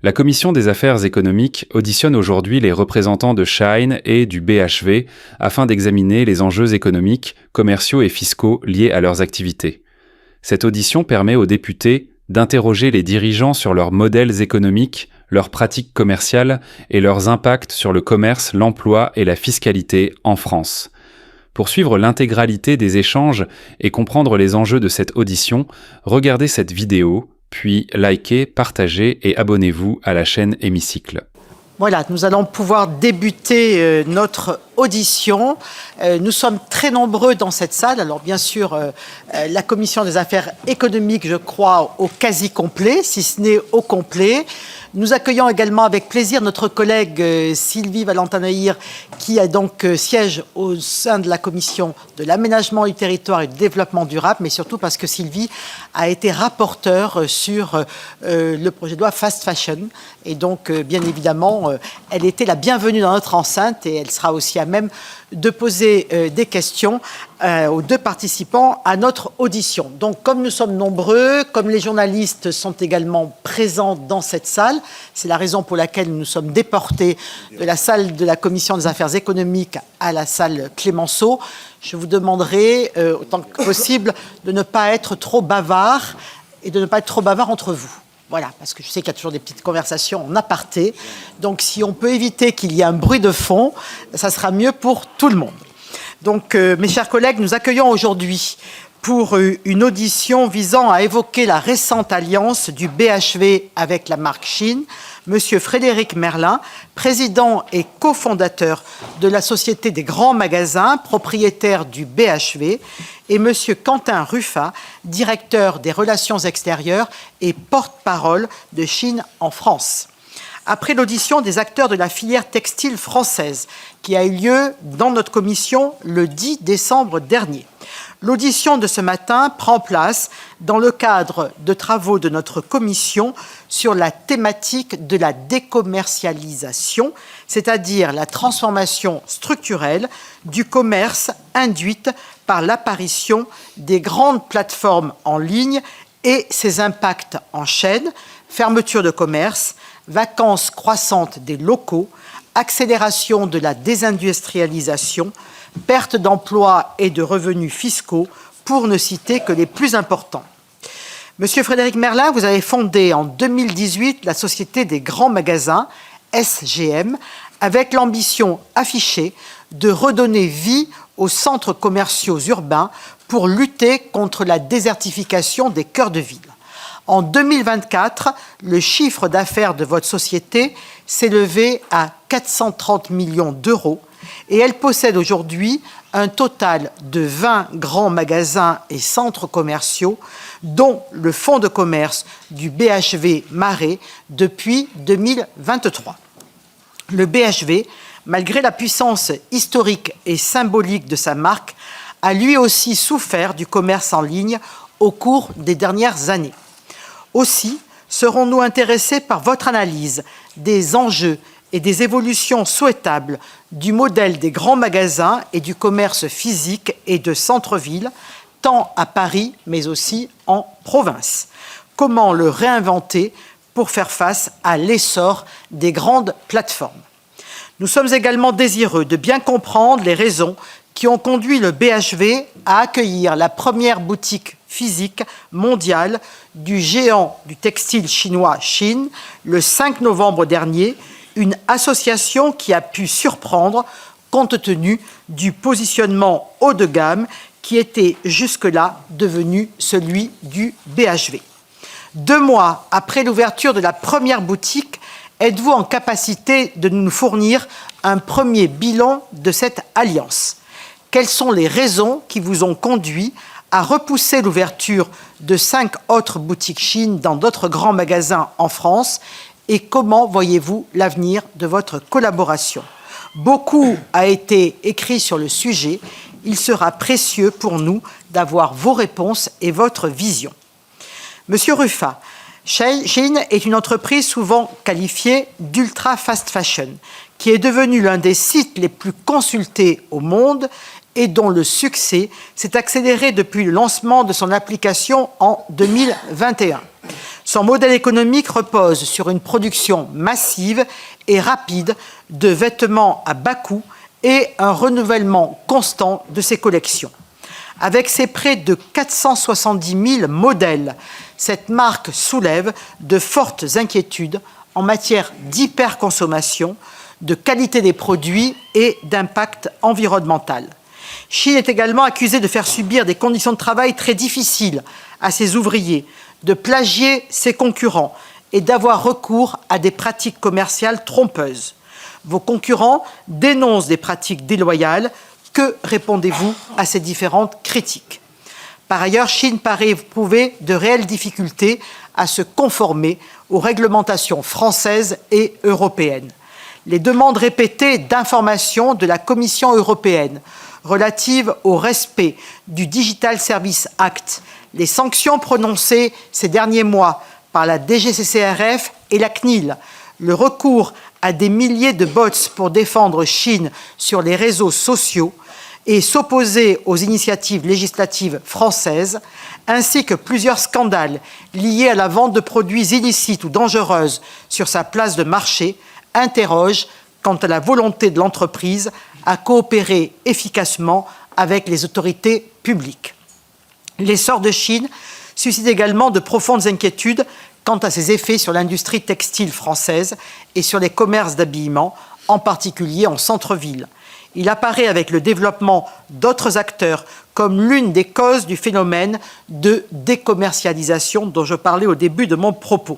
La Commission des affaires économiques auditionne aujourd'hui les représentants de Shein et du BHV afin d'examiner les enjeux économiques, commerciaux et fiscaux liés à leurs activités. Cette audition permet aux députés d'interroger les dirigeants sur leurs modèles économiques, leurs pratiques commerciales et leurs impacts sur le commerce, l'emploi et la fiscalité en France. Pour suivre l'intégralité des échanges et comprendre les enjeux de cette audition, regardez cette vidéo, puis likez, partagez et abonnez-vous à la chaîne Hémicycle. Voilà, nous allons pouvoir débuter notre audition. Nous sommes très nombreux dans cette salle. Alors bien sûr, la Commission des affaires économiques, je crois, au quasi complet, si ce n'est au complet. Nous accueillons également avec plaisir notre collègue Sylvie Valentin-Nahir, qui a donc siège au sein de la Commission de l'aménagement du territoire et du développement durable, mais surtout parce que Sylvie a été rapporteure sur le projet de loi Fast Fashion. Et donc, bien évidemment, elle était la bienvenue dans notre enceinte et elle sera aussi à même de poser des questions aux deux participants à notre audition. Donc, comme nous sommes nombreux, comme les journalistes sont également présents dans cette salle, c'est la raison pour laquelle nous sommes déportés de la salle de la Commission des affaires économiques à la salle Clémenceau. Je vous demanderai, autant que possible, de ne pas être trop bavard et de ne pas être trop bavard entre vous. Voilà, parce que je sais qu'il y a toujours des petites conversations en aparté. Donc, si on peut éviter qu'il y ait un bruit de fond, ça sera mieux pour tout le monde. Donc, mes chers collègues, nous accueillons aujourd'hui pour une audition visant à évoquer la récente alliance du BHV avec la marque Shein, Monsieur Frédéric Merlin, président et cofondateur de la Société des grands magasins, propriétaire du BHV, et Monsieur Quentin Ruffat, directeur des relations extérieures et porte-parole de Shein en France. Après l'audition des acteurs de la filière textile française, qui a eu lieu dans notre commission le 10 décembre dernier, l'audition de ce matin prend place dans le cadre de travaux de notre commission sur la thématique de la décommercialisation, c'est-à-dire la transformation structurelle du commerce induite par l'apparition des grandes plateformes en ligne et ses impacts en chaîne, fermeture de commerce, vacances croissantes des locaux, accélération de la désindustrialisation, perte d'emplois et de revenus fiscaux, pour ne citer que les plus importants. Monsieur Frédéric Merlin, vous avez fondé en 2018 la Société des grands magasins, SGM, avec l'ambition affichée de redonner vie aux centres commerciaux urbains pour lutter contre la désertification des cœurs de ville. En 2024, le chiffre d'affaires de votre société s'est élevé à 430 millions d'euros et elle possède aujourd'hui un total de 20 grands magasins et centres commerciaux, dont le fonds de commerce du BHV Marais depuis 2023. Le BHV, malgré la puissance historique et symbolique de sa marque, a lui aussi souffert du commerce en ligne au cours des dernières années. Aussi, serons-nous intéressés par votre analyse des enjeux et des évolutions souhaitables du modèle des grands magasins et du commerce physique et de centre-ville, tant à Paris, mais aussi en province. Comment le réinventer pour faire face à l'essor des grandes plateformes? Nous sommes également désireux de bien comprendre les raisons qui ont conduit le BHV à accueillir la première boutique physique mondiale du géant du textile chinois Shein le 5 novembre dernier, une association qui a pu surprendre compte tenu du positionnement haut de gamme qui était jusque-là devenu celui du BHV. 2 mois après l'ouverture de la première boutique, êtes-vous en capacité de nous fournir un premier bilan de cette alliance? Quelles sont les raisons qui vous ont conduit à repousser l'ouverture de 5 autres boutiques Shein dans d'autres grands magasins en France? Et comment voyez-vous l'avenir de votre collaboration? Beaucoup a été écrit sur le sujet. Il sera précieux pour nous d'avoir vos réponses et votre vision. Monsieur Ruffat, Shein est une entreprise souvent qualifiée d'ultra fast fashion, qui est devenue l'un des sites les plus consultés au monde et dont le succès s'est accéléré depuis le lancement de son application en 2021. Son modèle économique repose sur une production massive et rapide de vêtements à bas coût et un renouvellement constant de ses collections. Avec ses près de 470 000 modèles, cette marque soulève de fortes inquiétudes en matière d'hyperconsommation, de qualité des produits et d'impact environnemental. Shein est également accusée de faire subir des conditions de travail très difficiles à ses ouvriers, de plagier ses concurrents et d'avoir recours à des pratiques commerciales trompeuses. Vos concurrents dénoncent des pratiques déloyales. Que répondez-vous à ces différentes critiques? Par ailleurs, Shein paraît éprouver de réelles difficultés à se conformer aux réglementations françaises et européennes. Les demandes répétées d'informations de la Commission européenne relatives au respect du Digital Services Act, les sanctions prononcées ces derniers mois par la DGCCRF et la CNIL, le recours à des milliers de bots pour défendre Shein sur les réseaux sociaux et s'opposer aux initiatives législatives françaises, ainsi que plusieurs scandales liés à la vente de produits illicites ou dangereuses sur sa place de marché, interrogent quant à la volonté de l'entreprise à coopérer efficacement avec les autorités publiques. L'essor de Shein suscite également de profondes inquiétudes quant à ses effets sur l'industrie textile française et sur les commerces d'habillement, en particulier en centre-ville. Il apparaît avec le développement d'autres acteurs comme l'une des causes du phénomène de décommercialisation dont je parlais au début de mon propos.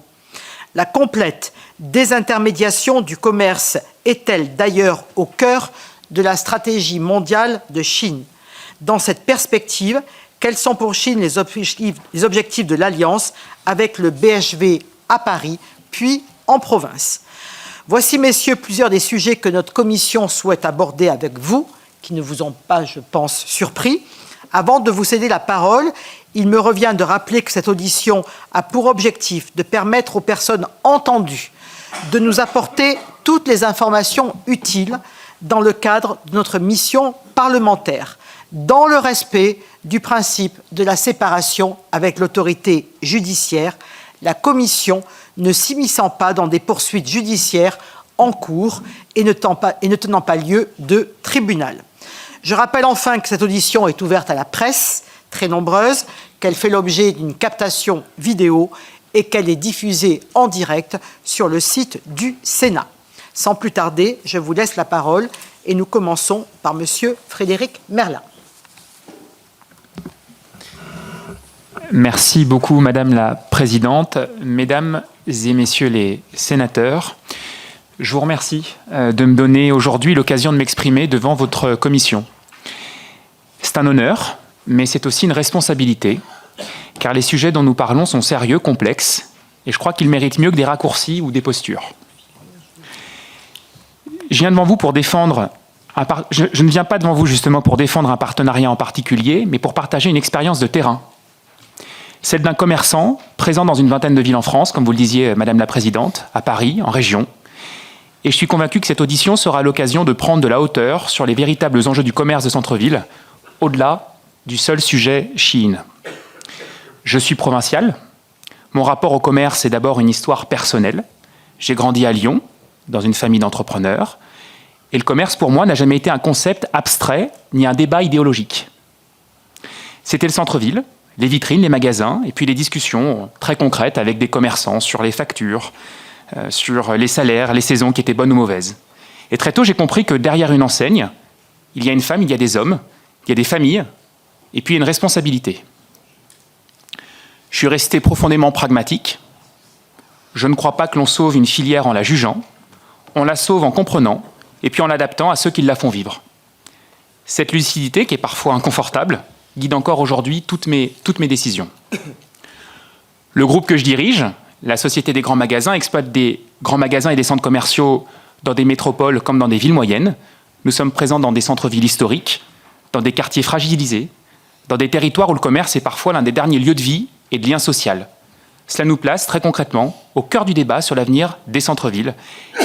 La complète désintermédiation du commerce est-elle d'ailleurs au cœur de la stratégie mondiale de Shein? Dans cette perspective, quels sont pour Shein les objectifs de l'Alliance avec le BHV à Paris, puis en province? Voici, messieurs, plusieurs des sujets que notre commission souhaite aborder avec vous, qui ne vous ont pas, je pense, surpris. Avant de vous céder la parole, il me revient de rappeler que cette audition a pour objectif de permettre aux personnes entendues de nous apporter toutes les informations utiles dans le cadre de notre mission parlementaire, dans le respect du principe de la séparation avec l'autorité judiciaire, la Commission ne s'immisçant pas dans des poursuites judiciaires en cours et ne tenant pas lieu de tribunal. Je rappelle enfin que cette audition est ouverte à la presse, très nombreuse, qu'elle fait l'objet d'une captation vidéo et qu'elle est diffusée en direct sur le site du Sénat. Sans plus tarder, je vous laisse la parole et nous commençons par Monsieur Frédéric Merlin. Merci beaucoup, Madame la Présidente. Mesdames et Messieurs les sénateurs, je vous remercie de me donner aujourd'hui l'occasion de m'exprimer devant votre commission. C'est un honneur, mais c'est aussi une responsabilité, car les sujets dont nous parlons sont sérieux, complexes, et je crois qu'ils méritent mieux que des raccourcis ou des postures. Je viens devant vous pour défendre je ne viens pas devant vous justement pour défendre un partenariat en particulier, mais pour partager une expérience de terrain. Celle d'un commerçant présent dans une vingtaine de villes en France, comme vous le disiez, Madame la Présidente, à Paris, en région. Et je suis convaincu que cette audition sera l'occasion de prendre de la hauteur sur les véritables enjeux du commerce de centre-ville, au-delà du seul sujet Shein. Je suis provincial. Mon rapport au commerce est d'abord une histoire personnelle. J'ai grandi à Lyon, dans une famille d'entrepreneurs. Et le commerce, pour moi, n'a jamais été un concept abstrait ni un débat idéologique. C'était le centre-ville, les vitrines, les magasins, et puis les discussions très concrètes avec des commerçants sur les factures, sur les salaires, les saisons qui étaient bonnes ou mauvaises. Et très tôt, j'ai compris que derrière une enseigne, il y a une femme, il y a des hommes, il y a des familles, et puis une responsabilité. Je suis resté profondément pragmatique. Je ne crois pas que l'on sauve une filière en la jugeant. On la sauve en comprenant, et puis en l'adaptant à ceux qui la font vivre. Cette lucidité, qui est parfois inconfortable, guide encore aujourd'hui toutes mes décisions. Le groupe que je dirige, la Société des grands magasins, exploite des grands magasins et des centres commerciaux dans des métropoles comme dans des villes moyennes. Nous sommes présents dans des centres-villes historiques, dans des quartiers fragilisés, dans des territoires où le commerce est parfois l'un des derniers lieux de vie et de lien social. Cela nous place très concrètement au cœur du débat sur l'avenir des centres-villes,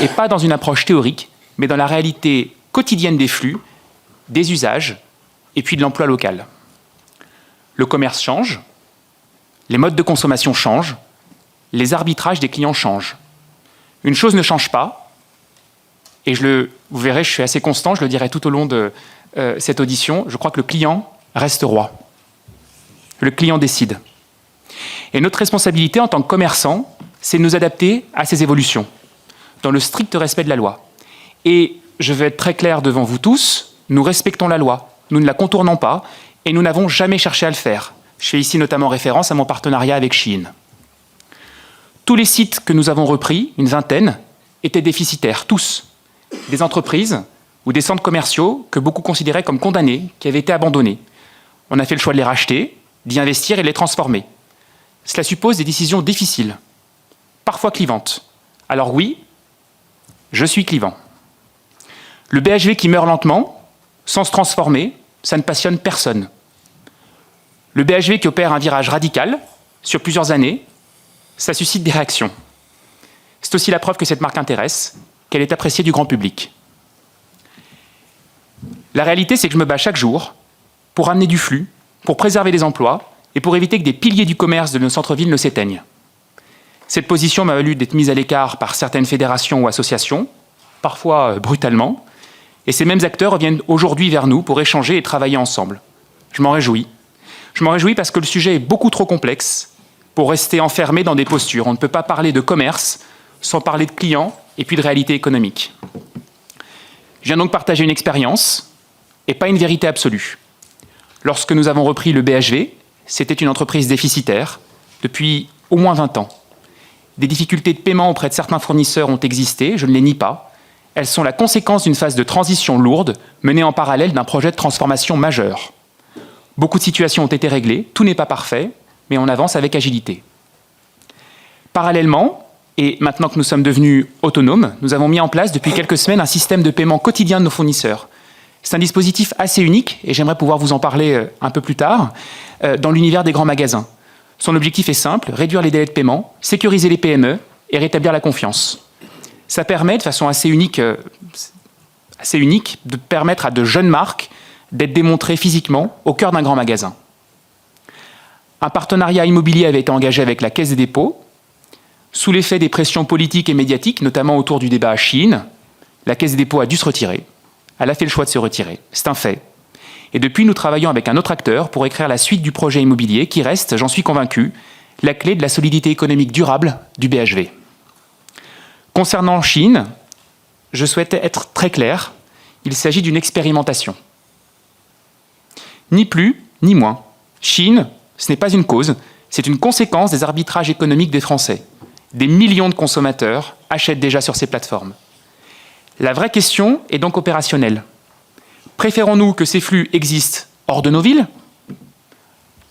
et pas dans une approche théorique, mais dans la réalité quotidienne des flux, des usages et puis de l'emploi local. Le commerce change, les modes de consommation changent, les arbitrages des clients changent. Une chose ne change pas, et vous verrez, je suis assez constant, je le dirai tout au long de cette audition, je crois que le client reste roi. Le client décide. Et notre responsabilité en tant que commerçant, c'est de nous adapter à ces évolutions, dans le strict respect de la loi. Et je vais être très clair devant vous tous, nous respectons la loi, nous ne la contournons pas, et nous n'avons jamais cherché à le faire. Je fais ici notamment référence à mon partenariat avec Shein. Tous les sites que nous avons repris, une vingtaine, étaient déficitaires, tous. Des entreprises ou des centres commerciaux que beaucoup considéraient comme condamnés, qui avaient été abandonnés. On a fait le choix de les racheter, d'y investir et de les transformer. Cela suppose des décisions difficiles, parfois clivantes. Alors oui, je suis clivant. Le BHV qui meurt lentement, sans se transformer, ça ne passionne personne. Le BHV qui opère un virage radical, sur plusieurs années, ça suscite des réactions. C'est aussi la preuve que cette marque intéresse, qu'elle est appréciée du grand public. La réalité, c'est que je me bats chaque jour pour amener du flux, pour préserver les emplois et pour éviter que des piliers du commerce de nos centres-villes ne s'éteignent. Cette position m'a valu d'être mise à l'écart par certaines fédérations ou associations, parfois brutalement, et ces mêmes acteurs reviennent aujourd'hui vers nous pour échanger et travailler ensemble. Je m'en réjouis. Je m'en réjouis parce que le sujet est beaucoup trop complexe pour rester enfermé dans des postures. On ne peut pas parler de commerce sans parler de clients et puis de réalité économique. Je viens donc partager une expérience et pas une vérité absolue. Lorsque nous avons repris le BHV, c'était une entreprise déficitaire depuis au moins 20 ans. Des difficultés de paiement auprès de certains fournisseurs ont existé, je ne les nie pas. Elles sont la conséquence d'une phase de transition lourde menée en parallèle d'un projet de transformation majeur. Beaucoup de situations ont été réglées, tout n'est pas parfait, mais on avance avec agilité. Parallèlement, et maintenant que nous sommes devenus autonomes, nous avons mis en place depuis quelques semaines un système de paiement quotidien de nos fournisseurs. C'est un dispositif assez unique, et j'aimerais pouvoir vous en parler un peu plus tard, dans l'univers des grands magasins. Son objectif est simple, réduire les délais de paiement, sécuriser les PME et rétablir la confiance. Ça permet, de façon assez unique, de permettre à de jeunes marques d'être démontrées physiquement au cœur d'un grand magasin. Un partenariat immobilier avait été engagé avec la Caisse des dépôts. Sous l'effet des pressions politiques et médiatiques, notamment autour du débat à Shein, la Caisse des dépôts a dû se retirer. Elle a fait le choix de se retirer. C'est un fait. Et depuis, nous travaillons avec un autre acteur pour écrire la suite du projet immobilier qui reste, j'en suis convaincu, la clé de la solidité économique durable du BHV. Concernant Shein, je souhaitais être très clair, il s'agit d'une expérimentation. Ni plus, ni moins. Shein, ce n'est pas une cause, c'est une conséquence des arbitrages économiques des Français. Des millions de consommateurs achètent déjà sur ces plateformes. La vraie question est donc opérationnelle. Préférons-nous que ces flux existent hors de nos villes,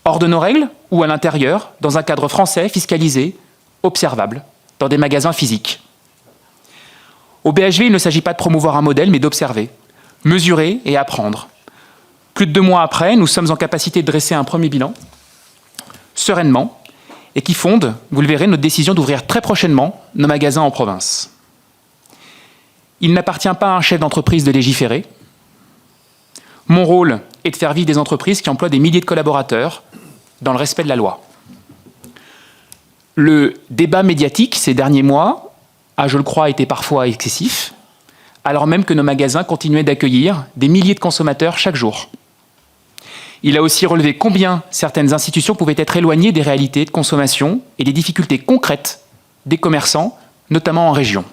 hors de nos règles, ou à l'intérieur, dans un cadre français fiscalisé, observable, dans des magasins physiques? Au BHV, il ne s'agit pas de promouvoir un modèle, mais d'observer, mesurer et apprendre. Plus de 2 mois après, nous sommes en capacité de dresser un premier bilan, sereinement, et qui fonde, vous le verrez, notre décision d'ouvrir très prochainement nos magasins en province. Il n'appartient pas à un chef d'entreprise de légiférer. Mon rôle est de faire vivre des entreprises qui emploient des milliers de collaborateurs dans le respect de la loi. Le débat médiatique ces derniers mois a, je le crois, été parfois excessif, alors même que nos magasins continuaient d'accueillir des milliers de consommateurs chaque jour. Il a aussi relevé combien certaines institutions pouvaient être éloignées des réalités de consommation et des difficultés concrètes des commerçants, notamment en région.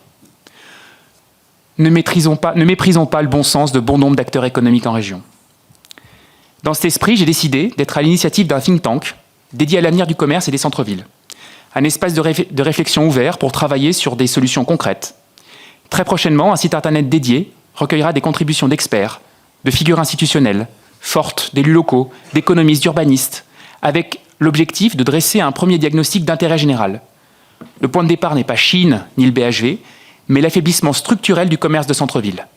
Ne méprisons pas le bon sens de bon nombre d'acteurs économiques en région. Dans cet esprit, j'ai décidé d'être à l'initiative d'un think tank dédié à l'avenir du commerce et des centres-villes. Un espace de réflexion ouvert pour travailler sur des solutions concrètes. Très prochainement, un site internet dédié recueillera des contributions d'experts, de figures institutionnelles, fortes, d'élus locaux, d'économistes, d'urbanistes, avec l'objectif de dresser un premier diagnostic d'intérêt général. Le point de départ n'est pas Shein ni le BHV, mais l'affaiblissement structurel du commerce de centre-ville.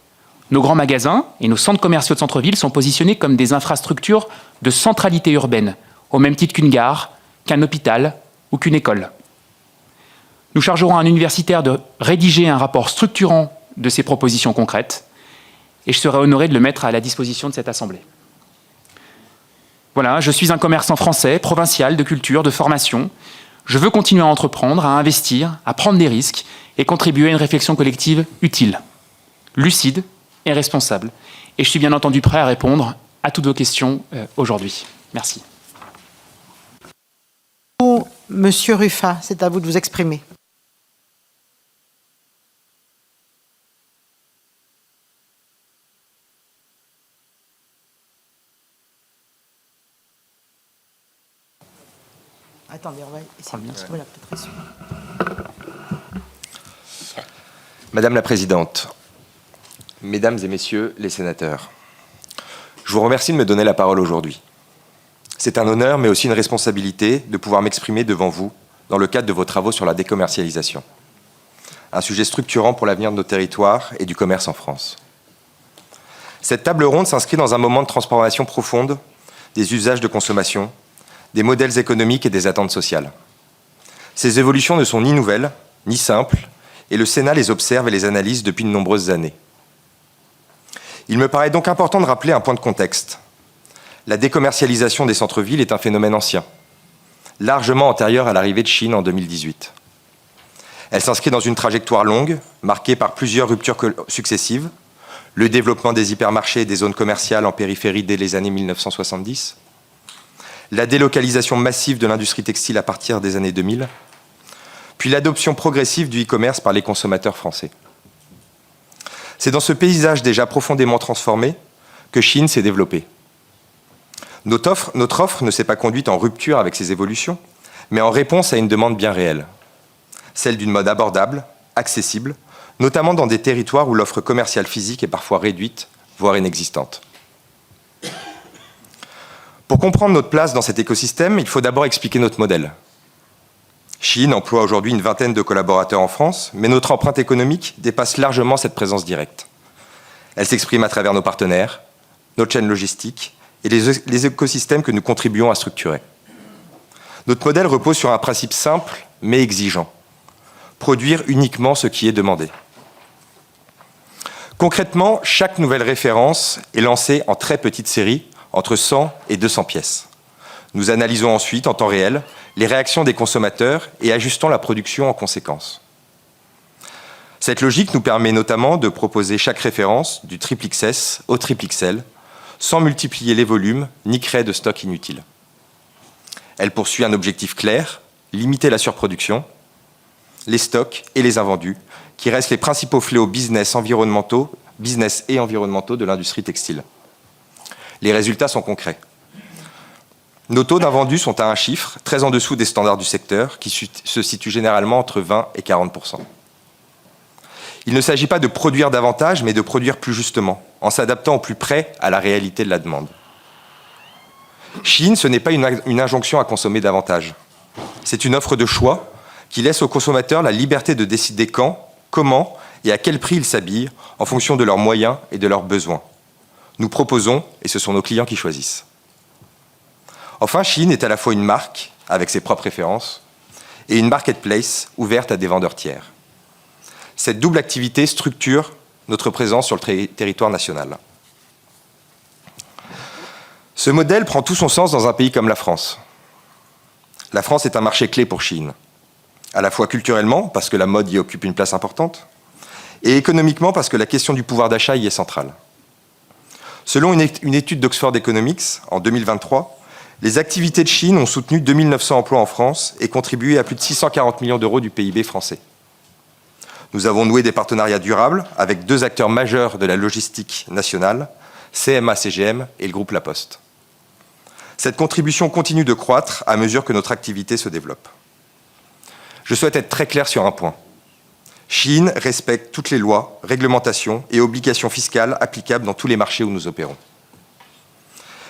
Nos grands magasins et nos centres commerciaux de centre-ville sont positionnés comme des infrastructures de centralité urbaine, au même titre qu'une gare, qu'un hôpital ou qu'une école. Nous chargerons un universitaire de rédiger un rapport structurant de ces propositions concrètes, et je serai honoré de le mettre à la disposition de cette Assemblée. Voilà, je suis un commerçant français, provincial, de culture, de formation. Je veux continuer à entreprendre, à investir, à prendre des risques et contribuer à une réflexion collective utile, lucide et responsable. Et je suis bien entendu prêt à répondre à toutes vos questions aujourd'hui. Merci. Monsieur Rufin, c'est à vous de vous exprimer. Attendez, on va essayer. Voilà, peut-être ici. Madame la Présidente, Mesdames et Messieurs les sénateurs, je vous remercie de me donner la parole aujourd'hui. C'est un honneur, mais aussi une responsabilité de pouvoir m'exprimer devant vous dans le cadre de vos travaux sur la décommercialisation. Un sujet structurant pour l'avenir de nos territoires et du commerce en France. Cette table ronde s'inscrit dans un moment de transformation profonde des usages de consommation, des modèles économiques et des attentes sociales. Ces évolutions ne sont ni nouvelles, ni simples, et le Sénat les observe et les analyse depuis de nombreuses années. Il me paraît donc important de rappeler un point de contexte. La décommercialisation des centres-villes est un phénomène ancien, largement antérieur à l'arrivée de Chine en 2018. Elle s'inscrit dans une trajectoire longue, marquée par plusieurs ruptures successives, le développement des hypermarchés et des zones commerciales en périphérie dès les années 1970, la délocalisation massive de l'industrie textile à partir des années 2000, puis l'adoption progressive du e-commerce par les consommateurs français. C'est dans ce paysage déjà profondément transformé que Shein s'est développée. Notre offre ne s'est pas conduite en rupture avec ces évolutions, mais en réponse à une demande bien réelle, celle d'une mode abordable, accessible, notamment dans des territoires où l'offre commerciale physique est parfois réduite, voire inexistante. Pour comprendre notre place dans cet écosystème, il faut d'abord expliquer notre modèle. Shein emploie aujourd'hui une vingtaine de collaborateurs en France, mais notre empreinte économique dépasse largement cette présence directe. Elle s'exprime à travers nos partenaires, notre chaîne logistique et les écosystèmes que nous contribuons à structurer. Notre modèle repose sur un principe simple mais exigeant. Produire uniquement ce qui est demandé. Concrètement, chaque nouvelle référence est lancée en très petite série, entre 100 et 200 pièces. Nous analysons ensuite, en temps réel, les réactions des consommateurs et ajustons la production en conséquence. Cette logique nous permet notamment de proposer chaque référence du XXS au XXL, sans multiplier les volumes ni créer de stock inutile. Elle poursuit un objectif clair, limiter la surproduction, les stocks et les invendus, qui restent les principaux fléaux business et environnementaux de l'industrie textile. Les résultats sont concrets. Nos taux d'invendus sont à un chiffre, très en dessous des standards du secteur, qui se situent généralement entre 20 et 40%. Il ne s'agit pas de produire davantage, mais de produire plus justement, en s'adaptant au plus près à la réalité de la demande. Shein, ce n'est pas une injonction à consommer davantage. C'est une offre de choix qui laisse aux consommateurs la liberté de décider quand, comment et à quel prix ils s'habillent, en fonction de leurs moyens et de leurs besoins. Nous proposons, et ce sont nos clients qui choisissent. Enfin, Shein est à la fois une marque, avec ses propres références, et une marketplace ouverte à des vendeurs tiers. Cette double activité structure notre présence sur le territoire national. Ce modèle prend tout son sens dans un pays comme la France. La France est un marché clé pour Shein, à la fois culturellement, parce que la mode y occupe une place importante, et économiquement, parce que la question du pouvoir d'achat y est centrale. Selon une étude d'Oxford Economics, en 2023, les activités de Shein ont soutenu 2900 emplois en France et contribué à plus de 640 millions d'euros du PIB français. Nous avons noué des partenariats durables avec deux acteurs majeurs de la logistique nationale, CMA-CGM et le groupe La Poste. Cette contribution continue de croître à mesure que notre activité se développe. Je souhaite être très clair sur un point. Shein respecte toutes les lois, réglementations et obligations fiscales applicables dans tous les marchés où nous opérons.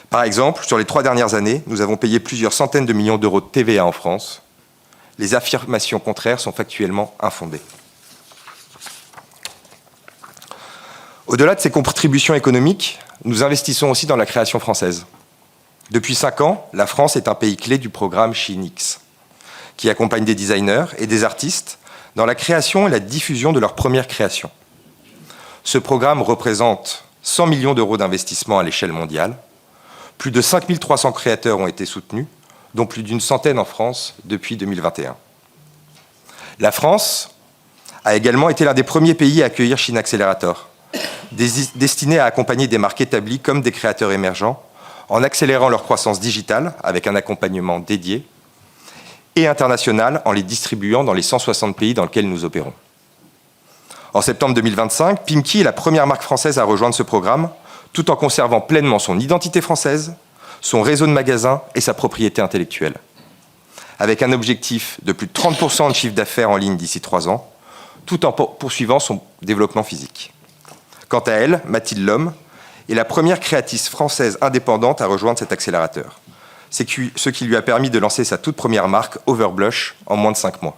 Par exemple, sur les 3 dernières années, nous avons payé plusieurs centaines de millions d'euros de TVA en France. Les affirmations contraires sont factuellement infondées. Au-delà de ces contributions économiques, nous investissons aussi dans la création française. Depuis 5 ans, la France est un pays clé du programme SheinX, qui accompagne des designers et des artistes dans la création et la diffusion de leurs premières créations. Ce programme représente 100 millions d'euros d'investissement à l'échelle mondiale. Plus de 5300 créateurs ont été soutenus, dont plus d'une centaine en France depuis 2021. La France a également été l'un des premiers pays à accueillir Chine Accelerator, destiné à accompagner des marques établies comme des créateurs émergents, en accélérant leur croissance digitale avec un accompagnement dédié, et international en les distribuant dans les 160 pays dans lesquels nous opérons. En septembre 2025, Pimki est la première marque française à rejoindre ce programme, tout en conservant pleinement son identité française, son réseau de magasins et sa propriété intellectuelle. Avec un objectif de plus de 30% de chiffre d'affaires en ligne d'ici 3 ans, tout en poursuivant son développement physique. Quant à elle, Mathilde Lhomme est la première créatrice française indépendante à rejoindre cet accélérateur. C'est ce qui lui a permis de lancer sa toute première marque, Overblush, en moins de 5 mois.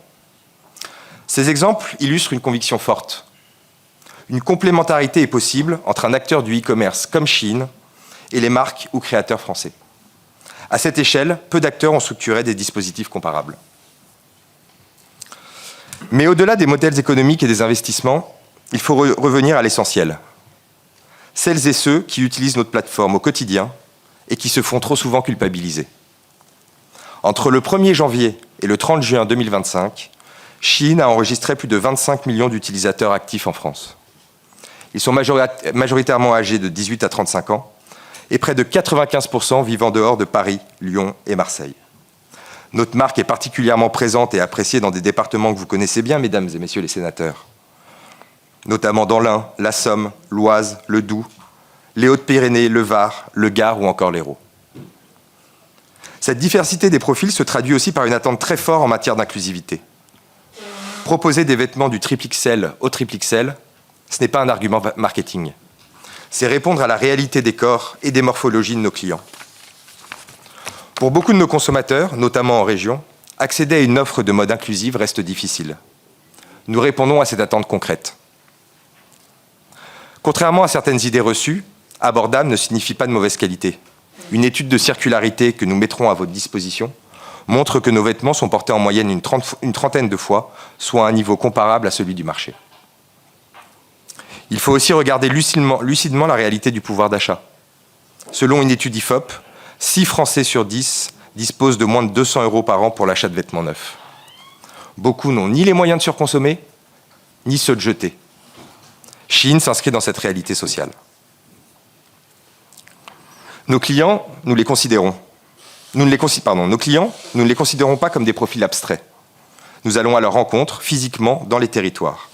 Ces exemples illustrent une conviction forte. Une complémentarité est possible entre un acteur du e-commerce comme Shein et les marques ou créateurs français. À cette échelle, peu d'acteurs ont structuré des dispositifs comparables. Mais au-delà des modèles économiques et des investissements, il faut revenir à l'essentiel. Celles et ceux qui utilisent notre plateforme au quotidien et qui se font trop souvent culpabiliser. Entre le 1er janvier et le 30 juin 2025, Shein a enregistré plus de 25 millions d'utilisateurs actifs en France. Ils sont majoritairement âgés de 18 à 35 ans et près de 95% vivant dehors de Paris, Lyon et Marseille. Notre marque est particulièrement présente et appréciée dans des départements que vous connaissez bien, mesdames et messieurs les sénateurs, notamment dans l'Ain, la Somme, l'Oise, le Doubs, les Hautes-Pyrénées, le Var, le Gard ou encore l'Hérault. Cette diversité des profils se traduit aussi par une attente très forte en matière d'inclusivité. Proposer des vêtements du XXL au XXL, ce n'est pas un argument marketing. C'est répondre à la réalité des corps et des morphologies de nos clients. Pour beaucoup de nos consommateurs, notamment en région, accéder à une offre de mode inclusive reste difficile. Nous répondons à cette attente concrète. Contrairement à certaines idées reçues, abordable ne signifie pas de mauvaise qualité. Une étude de circularité que nous mettrons à votre disposition montre que nos vêtements sont portés en moyenne une trentaine de fois, soit à un niveau comparable à celui du marché. Il faut aussi regarder lucidement la réalité du pouvoir d'achat. Selon une étude IFOP, 6 Français sur 10 disposent de moins de 200 € par an pour l'achat de vêtements neufs. Beaucoup n'ont ni les moyens de surconsommer, ni ceux de jeter. Shein s'inscrit dans cette réalité sociale. Nos clients, nous ne les considérons pas comme des profils abstraits. Nous allons à leur rencontre, physiquement, dans les territoires.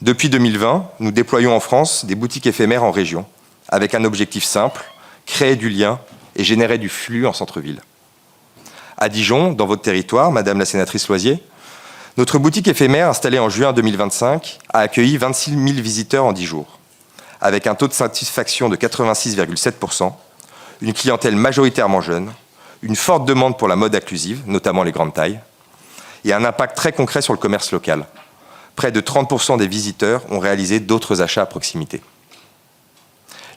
Depuis 2020, nous déployons en France des boutiques éphémères en région, avec un objectif simple, créer du lien et générer du flux en centre-ville. À Dijon, dans votre territoire, Madame la sénatrice Loisier, notre boutique éphémère, installée en juin 2025, a accueilli 26 000 visiteurs en 10 jours, avec un taux de satisfaction de 86,7%, une clientèle majoritairement jeune, une forte demande pour la mode inclusive, notamment les grandes tailles, et un impact très concret sur le commerce local. Près de 30% des visiteurs ont réalisé d'autres achats à proximité.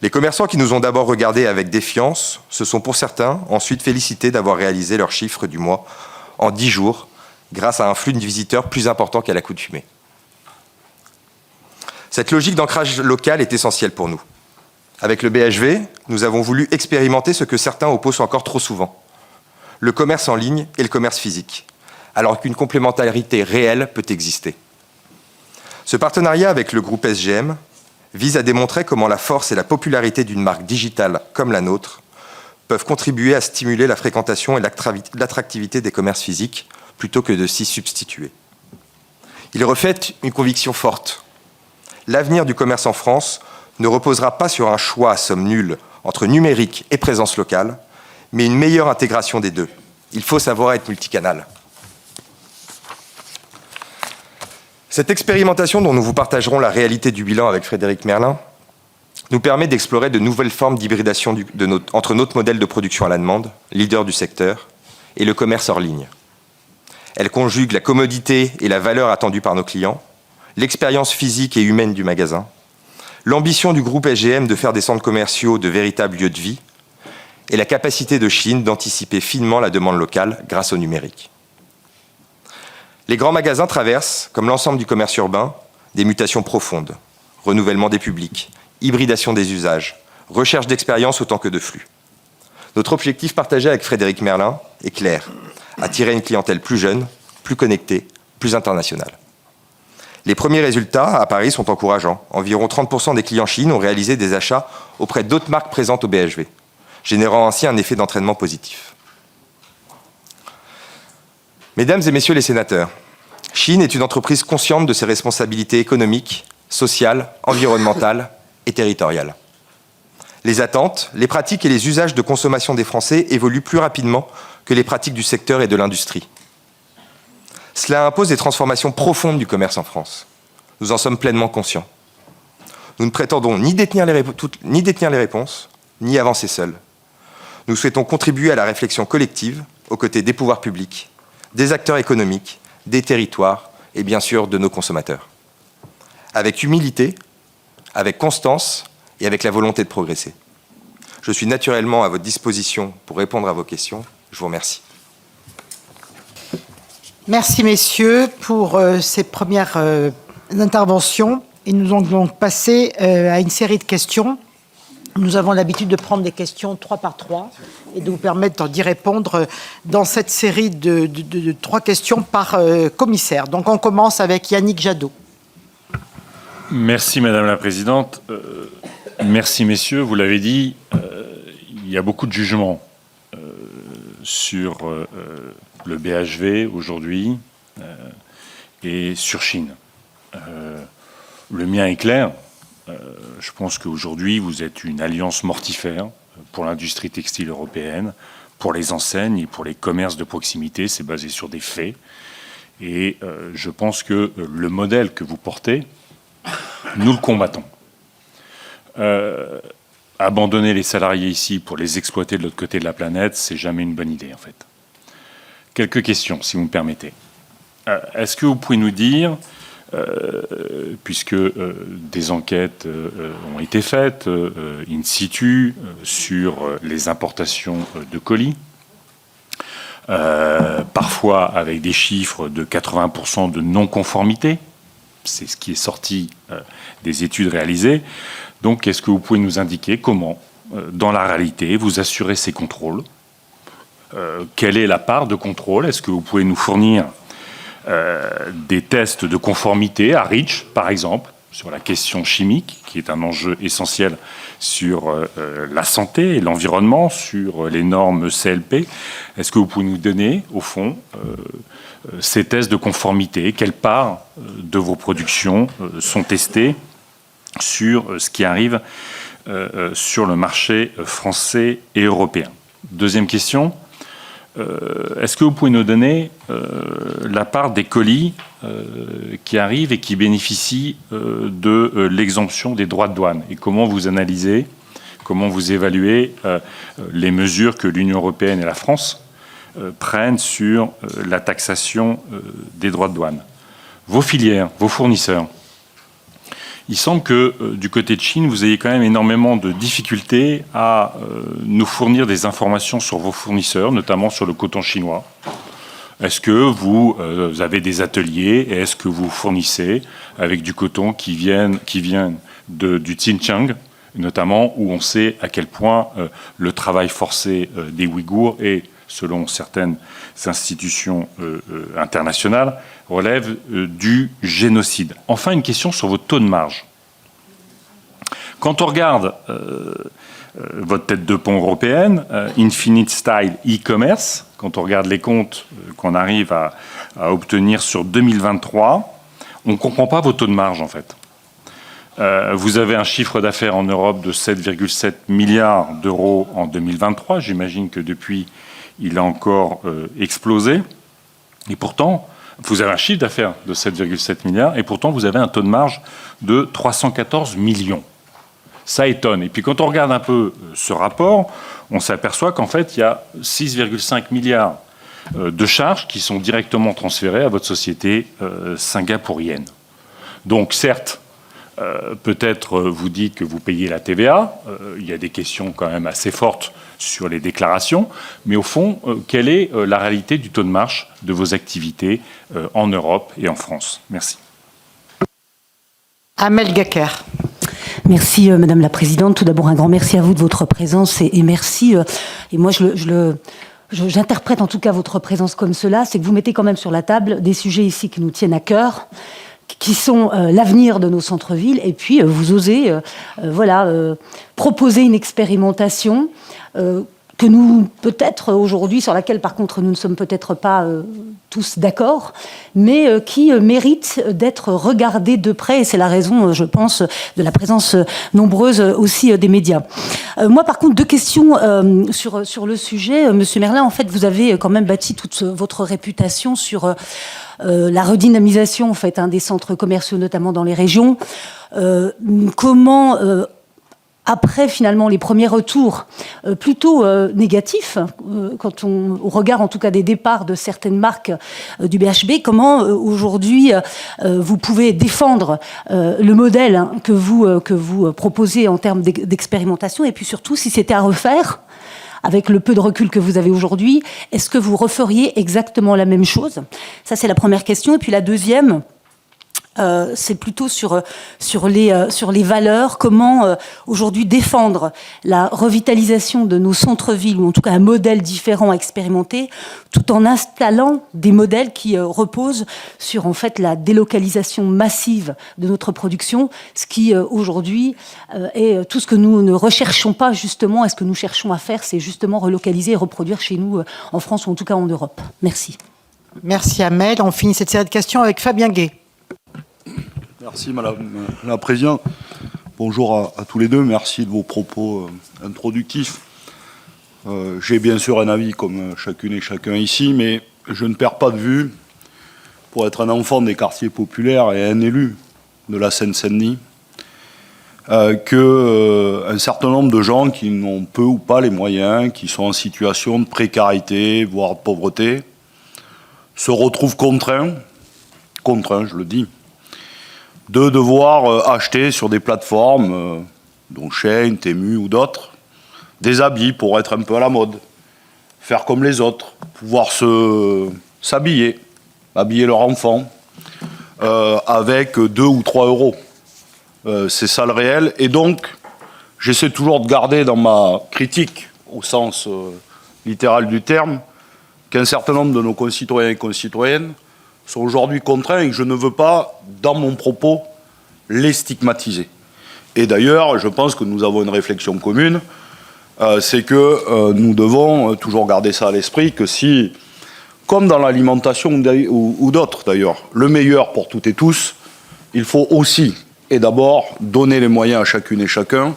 Les commerçants qui nous ont d'abord regardés avec défiance se sont pour certains ensuite félicités d'avoir réalisé leur chiffre du mois en 10 jours, grâce à un flux de visiteurs plus important qu'à l'accoutumée. Cette logique d'ancrage local est essentielle pour nous. Avec le BHV, nous avons voulu expérimenter ce que certains opposent encore trop souvent, le commerce en ligne et le commerce physique, alors qu'une complémentarité réelle peut exister. Ce partenariat avec le groupe SGM vise à démontrer comment la force et la popularité d'une marque digitale comme la nôtre peuvent contribuer à stimuler la fréquentation et l'attractivité des commerces physiques plutôt que de s'y substituer. Il reflète une conviction forte. L'avenir du commerce en France ne reposera pas sur un choix à somme nulle entre numérique et présence locale, mais une meilleure intégration des deux. Il faut savoir être multicanal. Cette expérimentation dont nous vous partagerons la réalité du bilan avec Frédéric Merlin nous permet d'explorer de nouvelles formes d'hybridation entre notre modèle de production à la demande, leader du secteur, et le commerce hors ligne. Elle conjugue la commodité et la valeur attendue par nos clients, l'expérience physique et humaine du magasin, l'ambition du groupe SGM de faire des centres commerciaux de véritables lieux de vie, et la capacité de Shein d'anticiper finement la demande locale grâce au numérique. Les grands magasins traversent, comme l'ensemble du commerce urbain, des mutations profondes, renouvellement des publics, hybridation des usages, recherche d'expérience autant que de flux. Notre objectif partagé avec Frédéric Merlin est clair, attirer une clientèle plus jeune, plus connectée, plus internationale. Les premiers résultats à Paris sont encourageants. Environ 30% des clients Shein ont réalisé des achats auprès d'autres marques présentes au BHV, générant ainsi un effet d'entraînement positif. Mesdames et messieurs les sénateurs, Shein est une entreprise consciente de ses responsabilités économiques, sociales, environnementales et territoriales. Les attentes, les pratiques et les usages de consommation des Français évoluent plus rapidement que les pratiques du secteur et de l'industrie. Cela impose des transformations profondes du commerce en France. Nous en sommes pleinement conscients. Nous ne prétendons ni détenir les réponses, ni avancer seuls. Nous souhaitons contribuer à la réflexion collective aux côtés des pouvoirs publics, des acteurs économiques, des territoires et bien sûr de nos consommateurs. Avec humilité, avec constance et avec la volonté de progresser. Je suis naturellement à votre disposition pour répondre à vos questions. Je vous remercie. Merci, messieurs, pour ces premières interventions. Et nous allons donc passer à une série de questions. Nous avons l'habitude de prendre des questions 3 par 3 et de vous permettre d'y répondre dans cette série de 3 questions par commissaire. Donc on commence avec Yannick Jadot. Merci Madame la Présidente. Merci messieurs. Vous l'avez dit, il y a beaucoup de jugements sur le BHV aujourd'hui et sur Shein. Le mien est clair. Je pense qu'aujourd'hui, vous êtes une alliance mortifère pour l'industrie textile européenne, pour les enseignes et pour les commerces de proximité. C'est basé sur des faits. Et je pense que le modèle que vous portez, nous le combattons. Abandonner les salariés ici pour les exploiter de l'autre côté de la planète, c'est jamais une bonne idée, en fait. Quelques questions, si vous me permettez. Est-ce que vous pouvez nous dire, puisque des enquêtes ont été faites in situ sur les importations de colis, parfois avec des chiffres de 80% de non-conformité, c'est ce qui est sorti des études réalisées. Donc, est-ce que vous pouvez nous indiquer comment, dans la réalité, vous assurez ces contrôles ? Quelle est la part de contrôle ? Est-ce que vous pouvez nous fournir des tests de conformité à REACH, par exemple, sur la question chimique, qui est un enjeu essentiel sur la santé et l'environnement, sur les normes CLP. Est-ce que vous pouvez nous donner, au fond, ces tests de conformité? Quelle part de vos productions sont testées sur ce qui arrive sur le marché français et européen? Deuxième question. Est-ce que vous pouvez nous donner la part des colis qui arrivent et qui bénéficient de l'exemption des droits de douane? Et comment vous analysez, comment vous évaluez les mesures que l'Union européenne et la France prennent sur la taxation des droits de douane? Vos filières, vos fournisseurs. Il semble que du côté de Chine, vous ayez quand même énormément de difficultés à nous fournir des informations sur vos fournisseurs, notamment sur le coton chinois. Est-ce que vous avez des ateliers et est-ce que vous fournissez avec du coton qui vient du Xinjiang, notamment où on sait à quel point le travail forcé des Ouïghours et, selon certaines institutions internationales, relève du génocide. Enfin, une question sur vos taux de marge. Quand on regarde votre tête de pont européenne, Infinite Style e-commerce, quand on regarde les comptes qu'on arrive à obtenir sur 2023, on ne comprend pas vos taux de marge, en fait. Vous avez un chiffre d'affaires en Europe de 7,7 milliards d'euros en 2023. J'imagine que depuis, il a encore explosé. Et pourtant, vous avez un chiffre d'affaires de 7,7 milliards et pourtant, vous avez un taux de marge de 314 millions. Ça étonne. Et puis, quand on regarde un peu ce rapport, on s'aperçoit qu'en fait, il y a 6,5 milliards de charges qui sont directement transférées à votre société singapourienne. Donc, certes, peut-être vous dites que vous payez la TVA. Il y a des questions quand même assez fortes sur les déclarations. Mais au fond, quelle est la réalité du taux de marge de vos activités en Europe et en France? Merci. Amel Gacquer. Merci Madame la Présidente. Tout d'abord, un grand merci à vous de votre présence et merci. Et moi, j'interprète en tout cas votre présence comme cela, c'est que vous mettez quand même sur la table des sujets ici qui nous tiennent à cœur, qui sont l'avenir de nos centres-villes, et puis vous osez proposer une expérimentation que nous, peut-être aujourd'hui, sur laquelle par contre nous ne sommes peut-être pas tous d'accord, mais qui mérite d'être regardée de près, et c'est la raison, je pense, de la présence nombreuse aussi des médias. Moi par contre, deux questions sur le sujet. Monsieur Merlin, en fait, vous avez quand même bâti toute votre réputation sur la redynamisation en fait, des centres commerciaux, notamment dans les régions. Comment... après finalement les premiers retours plutôt négatifs, quand au regard en tout cas des départs de certaines marques du BHB, comment aujourd'hui vous pouvez défendre le modèle que vous proposez en termes d'expérimentation, et puis surtout si c'était à refaire, avec le peu de recul que vous avez aujourd'hui, est-ce que vous referiez exactement la même chose? Ça c'est la première question. Et puis la deuxième, c'est plutôt sur les valeurs, comment aujourd'hui défendre la revitalisation de nos centres-villes, ou en tout cas un modèle différent à expérimenter, tout en installant des modèles qui reposent sur en fait la délocalisation massive de notre production, ce qui aujourd'hui est tout ce que nous ne recherchons pas justement, et ce que nous cherchons à faire, c'est justement relocaliser et reproduire chez nous en France ou en tout cas en Europe. Merci. Merci Amel. On finit cette série de questions avec Fabien Gay. Merci Madame la Présidente. Bonjour à tous les deux. Merci de vos propos introductifs. J'ai bien sûr un avis comme chacune et chacun ici, mais je ne perds pas de vue, pour être un enfant des quartiers populaires et un élu de la Seine-Saint-Denis, qu'un certain nombre de gens qui n'ont peu ou pas les moyens, qui sont en situation de précarité, voire de pauvreté, se retrouvent contraints, je le dis, de devoir acheter sur des plateformes, dont Shein, Temu ou d'autres, des habits pour être un peu à la mode, faire comme les autres, pouvoir s'habiller, habiller leur enfant, avec 2 ou 3 euros. C'est ça le réel. Et donc, j'essaie toujours de garder dans ma critique, au sens littéral du terme, qu'un certain nombre de nos concitoyens et concitoyennes sont aujourd'hui contraints et que je ne veux pas, dans mon propos, les stigmatiser. Et d'ailleurs, je pense que nous avons une réflexion commune, c'est que nous devons toujours garder ça à l'esprit, que si, comme dans l'alimentation ou d'autres d'ailleurs, le meilleur pour toutes et tous, il faut aussi, et d'abord, donner les moyens à chacune et chacun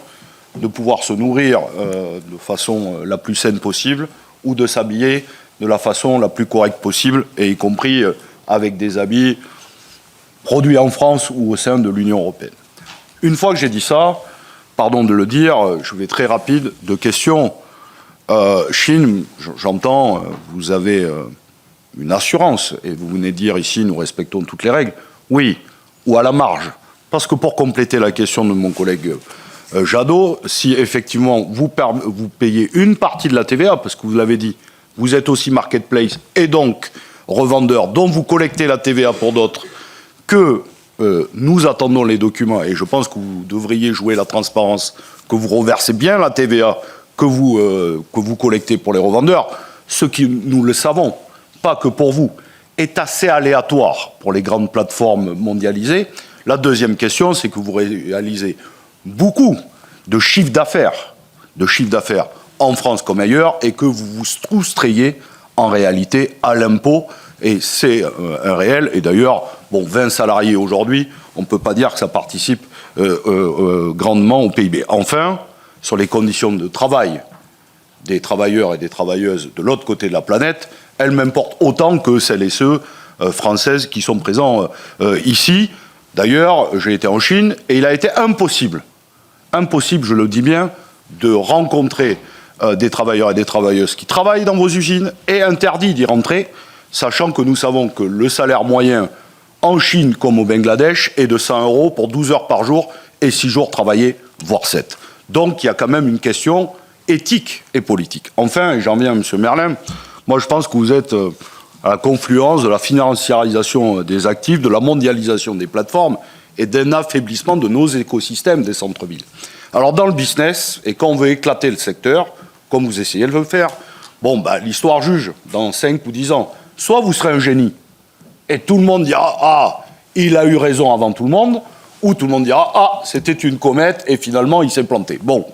de pouvoir se nourrir de façon la plus saine possible ou de s'habiller de la façon la plus correcte possible, et y compris avec des habits produits en France ou au sein de l'Union européenne. Une fois que j'ai dit ça, pardon de le dire, je vais très rapide, de questions. Chine, j'entends, vous avez une assurance, et vous venez de dire ici, nous respectons toutes les règles. Oui, ou à la marge. Parce que pour compléter la question de mon collègue Jadot, si effectivement vous payez une partie de la TVA, parce que vous l'avez dit, vous êtes aussi marketplace, et donc revendeur dont vous collectez la TVA pour d'autres, que nous attendons les documents, et je pense que vous devriez jouer la transparence, que vous reversez bien la TVA que vous collectez pour les revendeurs, ce qui, nous le savons, pas que pour vous, est assez aléatoire pour les grandes plateformes mondialisées. La deuxième question, c'est que vous réalisez beaucoup de chiffre d'affaires en France comme ailleurs, et que vous vous soustrayez en réalité à l'impôt, et c'est un réel. Et d'ailleurs, 20 salariés aujourd'hui, on ne peut pas dire que ça participe grandement au PIB. Enfin, sur les conditions de travail des travailleurs et des travailleuses de l'autre côté de la planète, elles m'importent autant que celles et ceux françaises qui sont présents ici. D'ailleurs, j'ai été en Chine, et il a été impossible, je le dis bien, de rencontrer des travailleurs et des travailleuses qui travaillent dans vos usines, et interdit d'y rentrer, sachant que nous savons que le salaire moyen en Chine comme au Bangladesh est de 100 € pour 12 heures par jour et 6 jours travaillés, voire 7. Donc il y a quand même une question éthique et politique. Enfin, et j'en viens à M. Merlin, moi je pense que vous êtes à la confluence de la financiarisation des actifs, de la mondialisation des plateformes et d'un affaiblissement de nos écosystèmes des centres-villes. Alors dans le business, et quand on veut éclater le secteur, comme vous essayez de le faire, l'histoire juge, dans 5 ou 10 ans, soit vous serez un génie, et tout le monde dira « Ah, il a eu raison avant tout le monde », ou tout le monde dira « Ah, c'était une comète, et finalement, il s'est planté ». Bon,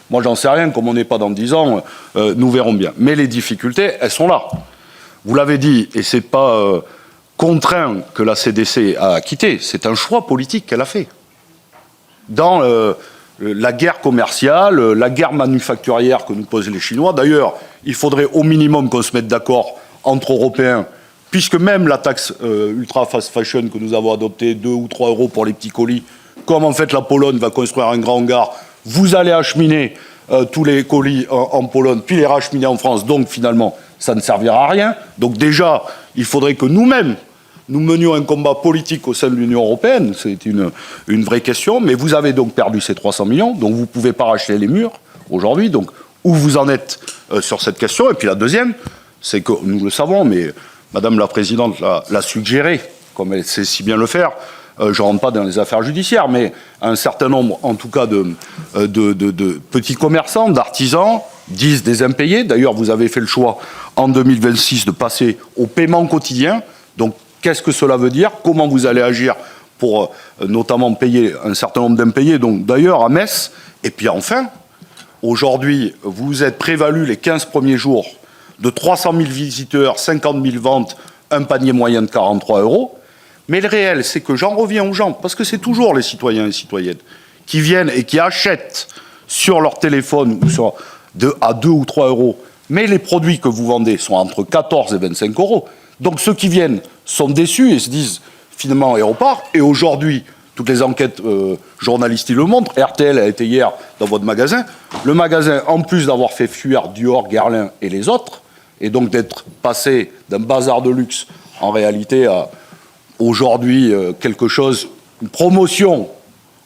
moi j'en sais rien, comme on n'est pas dans 10 ans, nous verrons bien. Mais les difficultés, elles sont là. Vous l'avez dit, et c'est pas contraint que la CDC a quitté, c'est un choix politique qu'elle a fait. Dans la guerre commerciale, la guerre manufacturière que nous posent les Chinois, d'ailleurs, il faudrait au minimum qu'on se mette d'accord entre Européens, puisque même la taxe ultra fast fashion que nous avons adoptée, 2 ou 3 euros pour les petits colis, comme en fait la Pologne va construire un grand hangar, vous allez acheminer tous les colis en Pologne, puis les racheminer en France, donc finalement, ça ne servira à rien. Donc déjà, il faudrait que nous-mêmes, nous menions un combat politique au sein de l'Union européenne, c'est une vraie question, mais vous avez donc perdu ces 300 millions, donc vous ne pouvez pas racheter les murs aujourd'hui, donc où vous en êtes sur cette question. Et puis la deuxième, c'est que nous le savons, mais Madame la Présidente l'a suggéré, comme elle sait si bien le faire, je ne rentre pas dans les affaires judiciaires, mais un certain nombre, en tout cas, de petits commerçants, d'artisans, disent des impayés. D'ailleurs, vous avez fait le choix, en 2026, de passer au paiement quotidien. Donc, qu'est-ce que cela veut dire? Comment vous allez agir pour notamment payer un certain nombre d'impayés? Donc, d'ailleurs, à Metz. Et puis enfin, aujourd'hui, vous êtes prévalu les 15 premiers jours de 300 000 visiteurs, 50 000 ventes, un panier moyen de 43 euros. Mais le réel, c'est que j'en reviens aux gens, parce que c'est toujours les citoyens et les citoyennes qui viennent et qui achètent sur leur téléphone ou à 2 ou 3 euros. Mais les produits que vous vendez sont entre 14 et 25 euros. Donc ceux qui viennent sont déçus et se disent finalement et repart. Et aujourd'hui, toutes les enquêtes journalistes le montrent. RTL a été hier dans votre magasin. Le magasin, en plus d'avoir fait fuir Dior, Guerlain et les autres, et donc d'être passé d'un bazar de luxe en réalité à aujourd'hui quelque chose, une promotion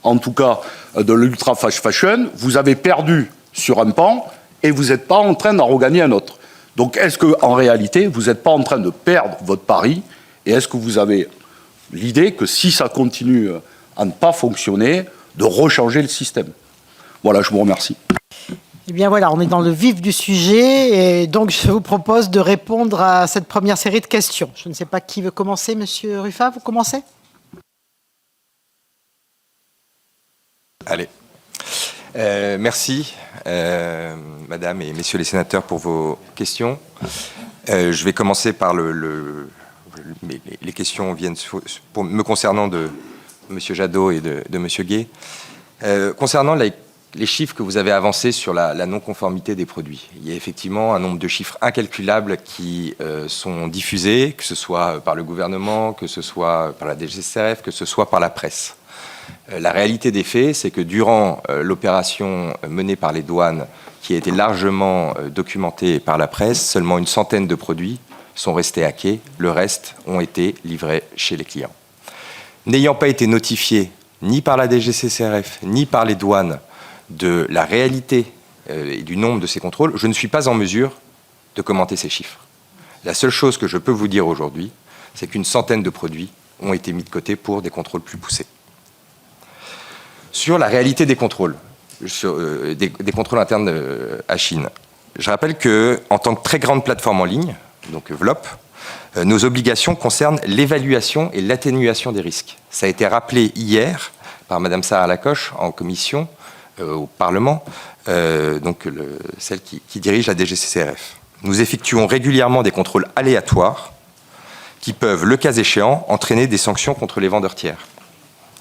en tout cas de l'ultra fast fashion, vous avez perdu sur un pan et vous n'êtes pas en train d'en regagner un autre. Donc est-ce qu'en réalité vous n'êtes pas en train de perdre votre pari et est-ce que vous avez l'idée que si ça continue à ne pas fonctionner, de rechanger le système? Voilà, je vous remercie. Eh bien voilà, on est dans le vif du sujet et donc je vous propose de répondre à cette première série de questions. Je ne sais pas qui veut commencer, Monsieur Ruffat, vous commencez? Allez. Merci, Madame et Messieurs les sénateurs, pour vos questions. Je vais commencer par les questions viennent me concernant de Monsieur Jadot et de Monsieur Gay. Concernant les chiffres que vous avez avancés sur la non-conformité des produits. Il y a effectivement un nombre de chiffres incalculables qui sont diffusés, que ce soit par le gouvernement, que ce soit par la DGCCRF, que ce soit par la presse. La réalité des faits, c'est que durant l'opération menée par les douanes, qui a été largement documentée par la presse, seulement une centaine de produits sont restés à quai, le reste ont été livrés chez les clients. N'ayant pas été notifiés ni par la DGCCRF, ni par les douanes, de la réalité et du nombre de ces contrôles, je ne suis pas en mesure de commenter ces chiffres. La seule chose que je peux vous dire aujourd'hui, c'est qu'une centaine de produits ont été mis de côté pour des contrôles plus poussés. Sur la réalité des contrôles, des contrôles internes à Chine, je rappelle qu'en tant que très grande plateforme en ligne, donc VLOP, nos obligations concernent l'évaluation et l'atténuation des risques. Ça a été rappelé hier par Madame Sarah Lacoche en commission au Parlement, celle qui dirige la DGCCRF. Nous effectuons régulièrement des contrôles aléatoires qui peuvent, le cas échéant, entraîner des sanctions contre les vendeurs tiers.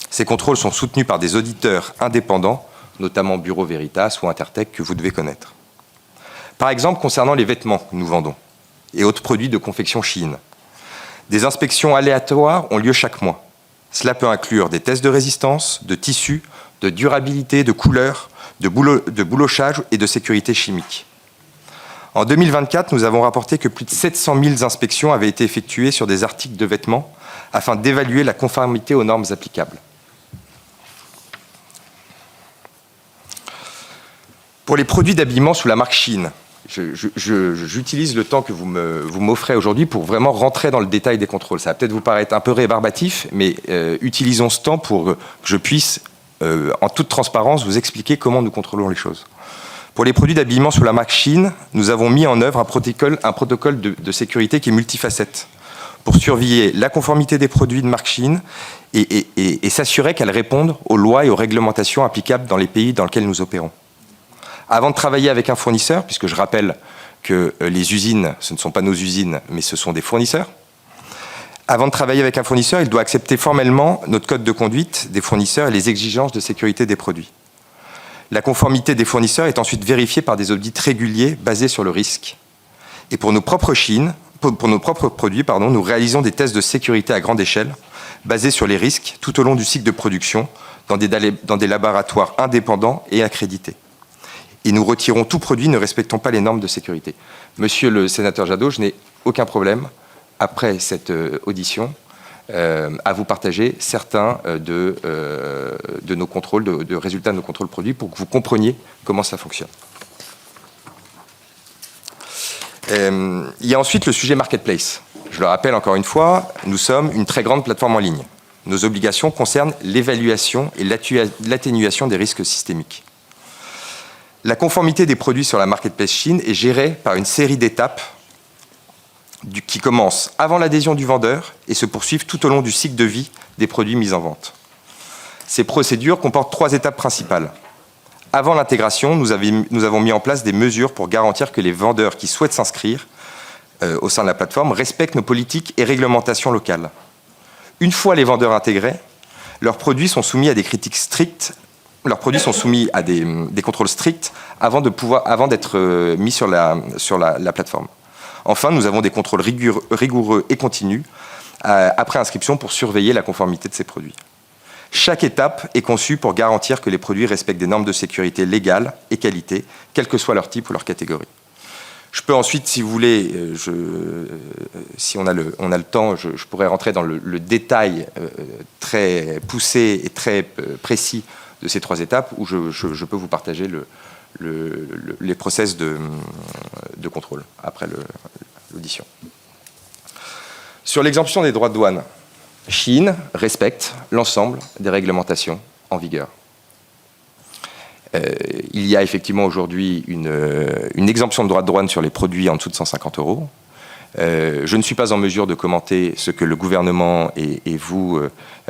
Ces contrôles sont soutenus par des auditeurs indépendants, notamment Bureau Veritas ou Intertech, que vous devez connaître. Par exemple, concernant les vêtements que nous vendons et autres produits de confection Chine, des inspections aléatoires ont lieu chaque mois. Cela peut inclure des tests de résistance, de tissu, de durabilité, de couleur, de boulochage et de sécurité chimique. En 2024, nous avons rapporté que plus de 700 000 inspections avaient été effectuées sur des articles de vêtements afin d'évaluer la conformité aux normes applicables. Pour les produits d'habillement sous la marque Chine, j'utilise le temps que vous m'offrez aujourd'hui pour vraiment rentrer dans le détail des contrôles. Ça va peut-être vous paraître un peu rébarbatif, mais utilisons ce temps pour que je puisse, en toute transparence, vous expliquer comment nous contrôlons les choses. Pour les produits d'habillement sous la marque Shein, nous avons mis en œuvre un protocole de sécurité qui est multifacette pour surveiller la conformité des produits de marque Shein et s'assurer qu'elles répondent aux lois et aux réglementations applicables dans les pays dans lesquels nous opérons. Avant de travailler avec un fournisseur, puisque je rappelle que les usines, ce ne sont pas nos usines, mais ce sont des fournisseurs, avant de travailler avec un fournisseur, il doit accepter formellement notre code de conduite des fournisseurs et les exigences de sécurité des produits. La conformité des fournisseurs est ensuite vérifiée par des audits réguliers basés sur le risque. Et pour nos propres produits, nous réalisons des tests de sécurité à grande échelle, basés sur les risques tout au long du cycle de production, dans des laboratoires indépendants et accrédités. Et nous retirons tout produit ne respectant pas les normes de sécurité. Monsieur le sénateur Jadot, je n'ai aucun problème, après cette audition, à vous partager certains de nos contrôles, de résultats de nos contrôles produits, pour que vous compreniez comment ça fonctionne. Il y a ensuite le sujet marketplace. Je le rappelle encore une fois, nous sommes une très grande plateforme en ligne. Nos obligations concernent l'évaluation et l'atténuation des risques systémiques. La conformité des produits sur la marketplace Shein est gérée par une série d'étapes qui commencent avant l'adhésion du vendeur et se poursuivent tout au long du cycle de vie des produits mis en vente. Ces procédures comportent 3 étapes principales. Avant l'intégration, nous avons mis en place des mesures pour garantir que les vendeurs qui souhaitent s'inscrire au sein de la plateforme respectent nos politiques et réglementations locales. Une fois les vendeurs intégrés, leurs produits sont soumis à des critiques strictes. Leurs produits sont soumis à des contrôles stricts avant d'être mis sur la plateforme. Enfin, nous avons des contrôles rigoureux et continus après inscription pour surveiller la conformité de ces produits. Chaque étape est conçue pour garantir que les produits respectent des normes de sécurité légales et qualité, quel que soit leur type ou leur catégorie. Je peux ensuite, si vous voulez, si on a le temps, je pourrais rentrer dans le détail très poussé et très précis de ces 3 étapes, où je peux vous partager les process de contrôle après l'audition. Sur l'exemption des droits de douane, Shein respecte l'ensemble des réglementations en vigueur. Il y a effectivement aujourd'hui une exemption de droits de douane sur les produits en dessous de 150 €. Je ne suis pas en mesure de commenter ce que le gouvernement et vous,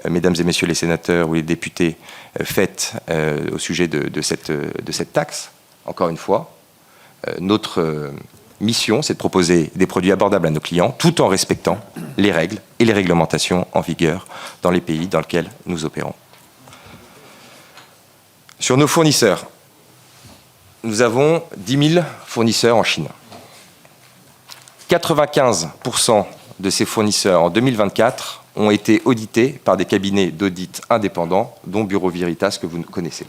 mesdames et messieurs les sénateurs ou les députés, faites au sujet de cette taxe. Encore une fois, notre mission, c'est de proposer des produits abordables à nos clients, tout en respectant les règles et les réglementations en vigueur dans les pays dans lesquels nous opérons. Sur nos fournisseurs, nous avons 10 000 fournisseurs en Chine. 95% de ces fournisseurs en 2024 ont été audités par des cabinets d'audit indépendants, dont Bureau Veritas, que vous connaissez.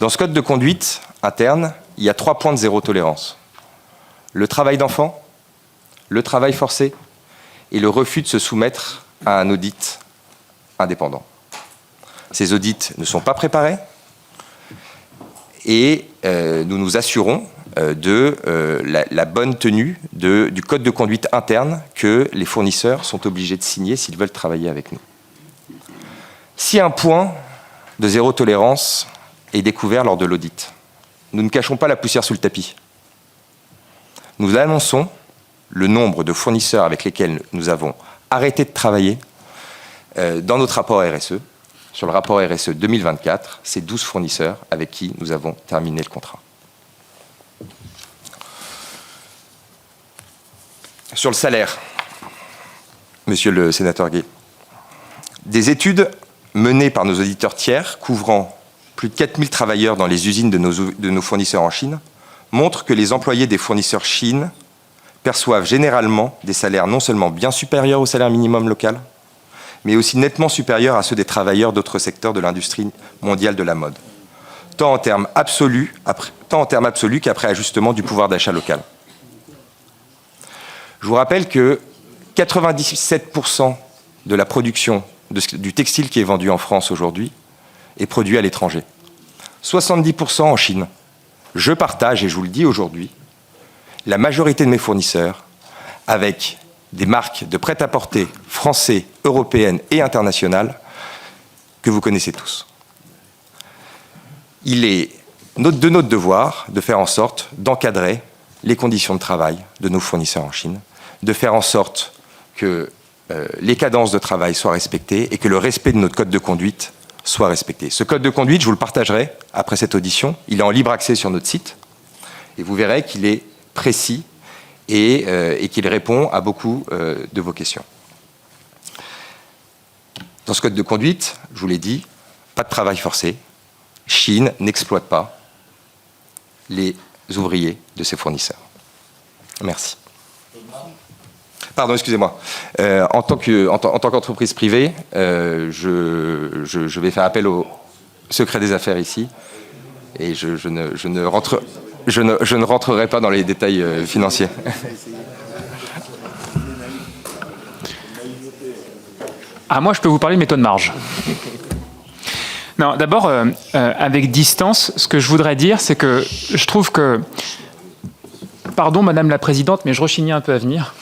Dans ce code de conduite interne, il y a 3 points de zéro tolérance. Le travail d'enfant, le travail forcé et le refus de se soumettre à un audit indépendant. Ces audits ne sont pas préparés et nous nous assurons de la bonne tenue du code de conduite interne que les fournisseurs sont obligés de signer s'ils veulent travailler avec nous. Si un point de zéro tolérance est découvert lors de l'audit, nous ne cachons pas la poussière sous le tapis. Nous annonçons le nombre de fournisseurs avec lesquels nous avons arrêté de travailler dans notre rapport RSE. Sur le rapport RSE 2024, c'est 12 fournisseurs avec qui nous avons terminé le contrat. Sur le salaire, monsieur le sénateur Gay, des études menées par nos auditeurs tiers, couvrant plus de 4000 travailleurs dans les usines de nos fournisseurs en Chine, montrent que les employés des fournisseurs Chine perçoivent généralement des salaires non seulement bien supérieurs au salaire minimum local, mais aussi nettement supérieurs à ceux des travailleurs d'autres secteurs de l'industrie mondiale de la mode, tant en termes absolus qu'après ajustement du pouvoir d'achat local. Je vous rappelle que 97% de la production du textile qui est vendu en France aujourd'hui est produit à l'étranger. 70% en Chine. Je partage, et je vous le dis aujourd'hui, la majorité de mes fournisseurs avec des marques de prêt-à-porter français, européennes et internationales que vous connaissez tous. Il est de notre devoir de faire en sorte d'encadrer les conditions de travail de nos fournisseurs en Chine, de faire en sorte que les cadences de travail soient respectées et que le respect de notre code de conduite soit respecté. Ce code de conduite, je vous le partagerai après cette audition. Il est en libre accès sur notre site et vous verrez qu'il est précis et qu'il répond à beaucoup de vos questions. Dans ce code de conduite, je vous l'ai dit, pas de travail forcé. Chine n'exploite pas les ouvriers de ses fournisseurs. Merci. Pardon, excusez-moi. En tant qu'entreprise privée, je vais faire appel au secret des affaires ici et je ne rentrerai pas dans les détails financiers. Ah, moi, je peux vous parler de mes taux de marge. Non, d'abord, avec distance, ce que je voudrais dire, c'est que je trouve que... Pardon, Madame la Présidente, mais je rechignais un peu à venir,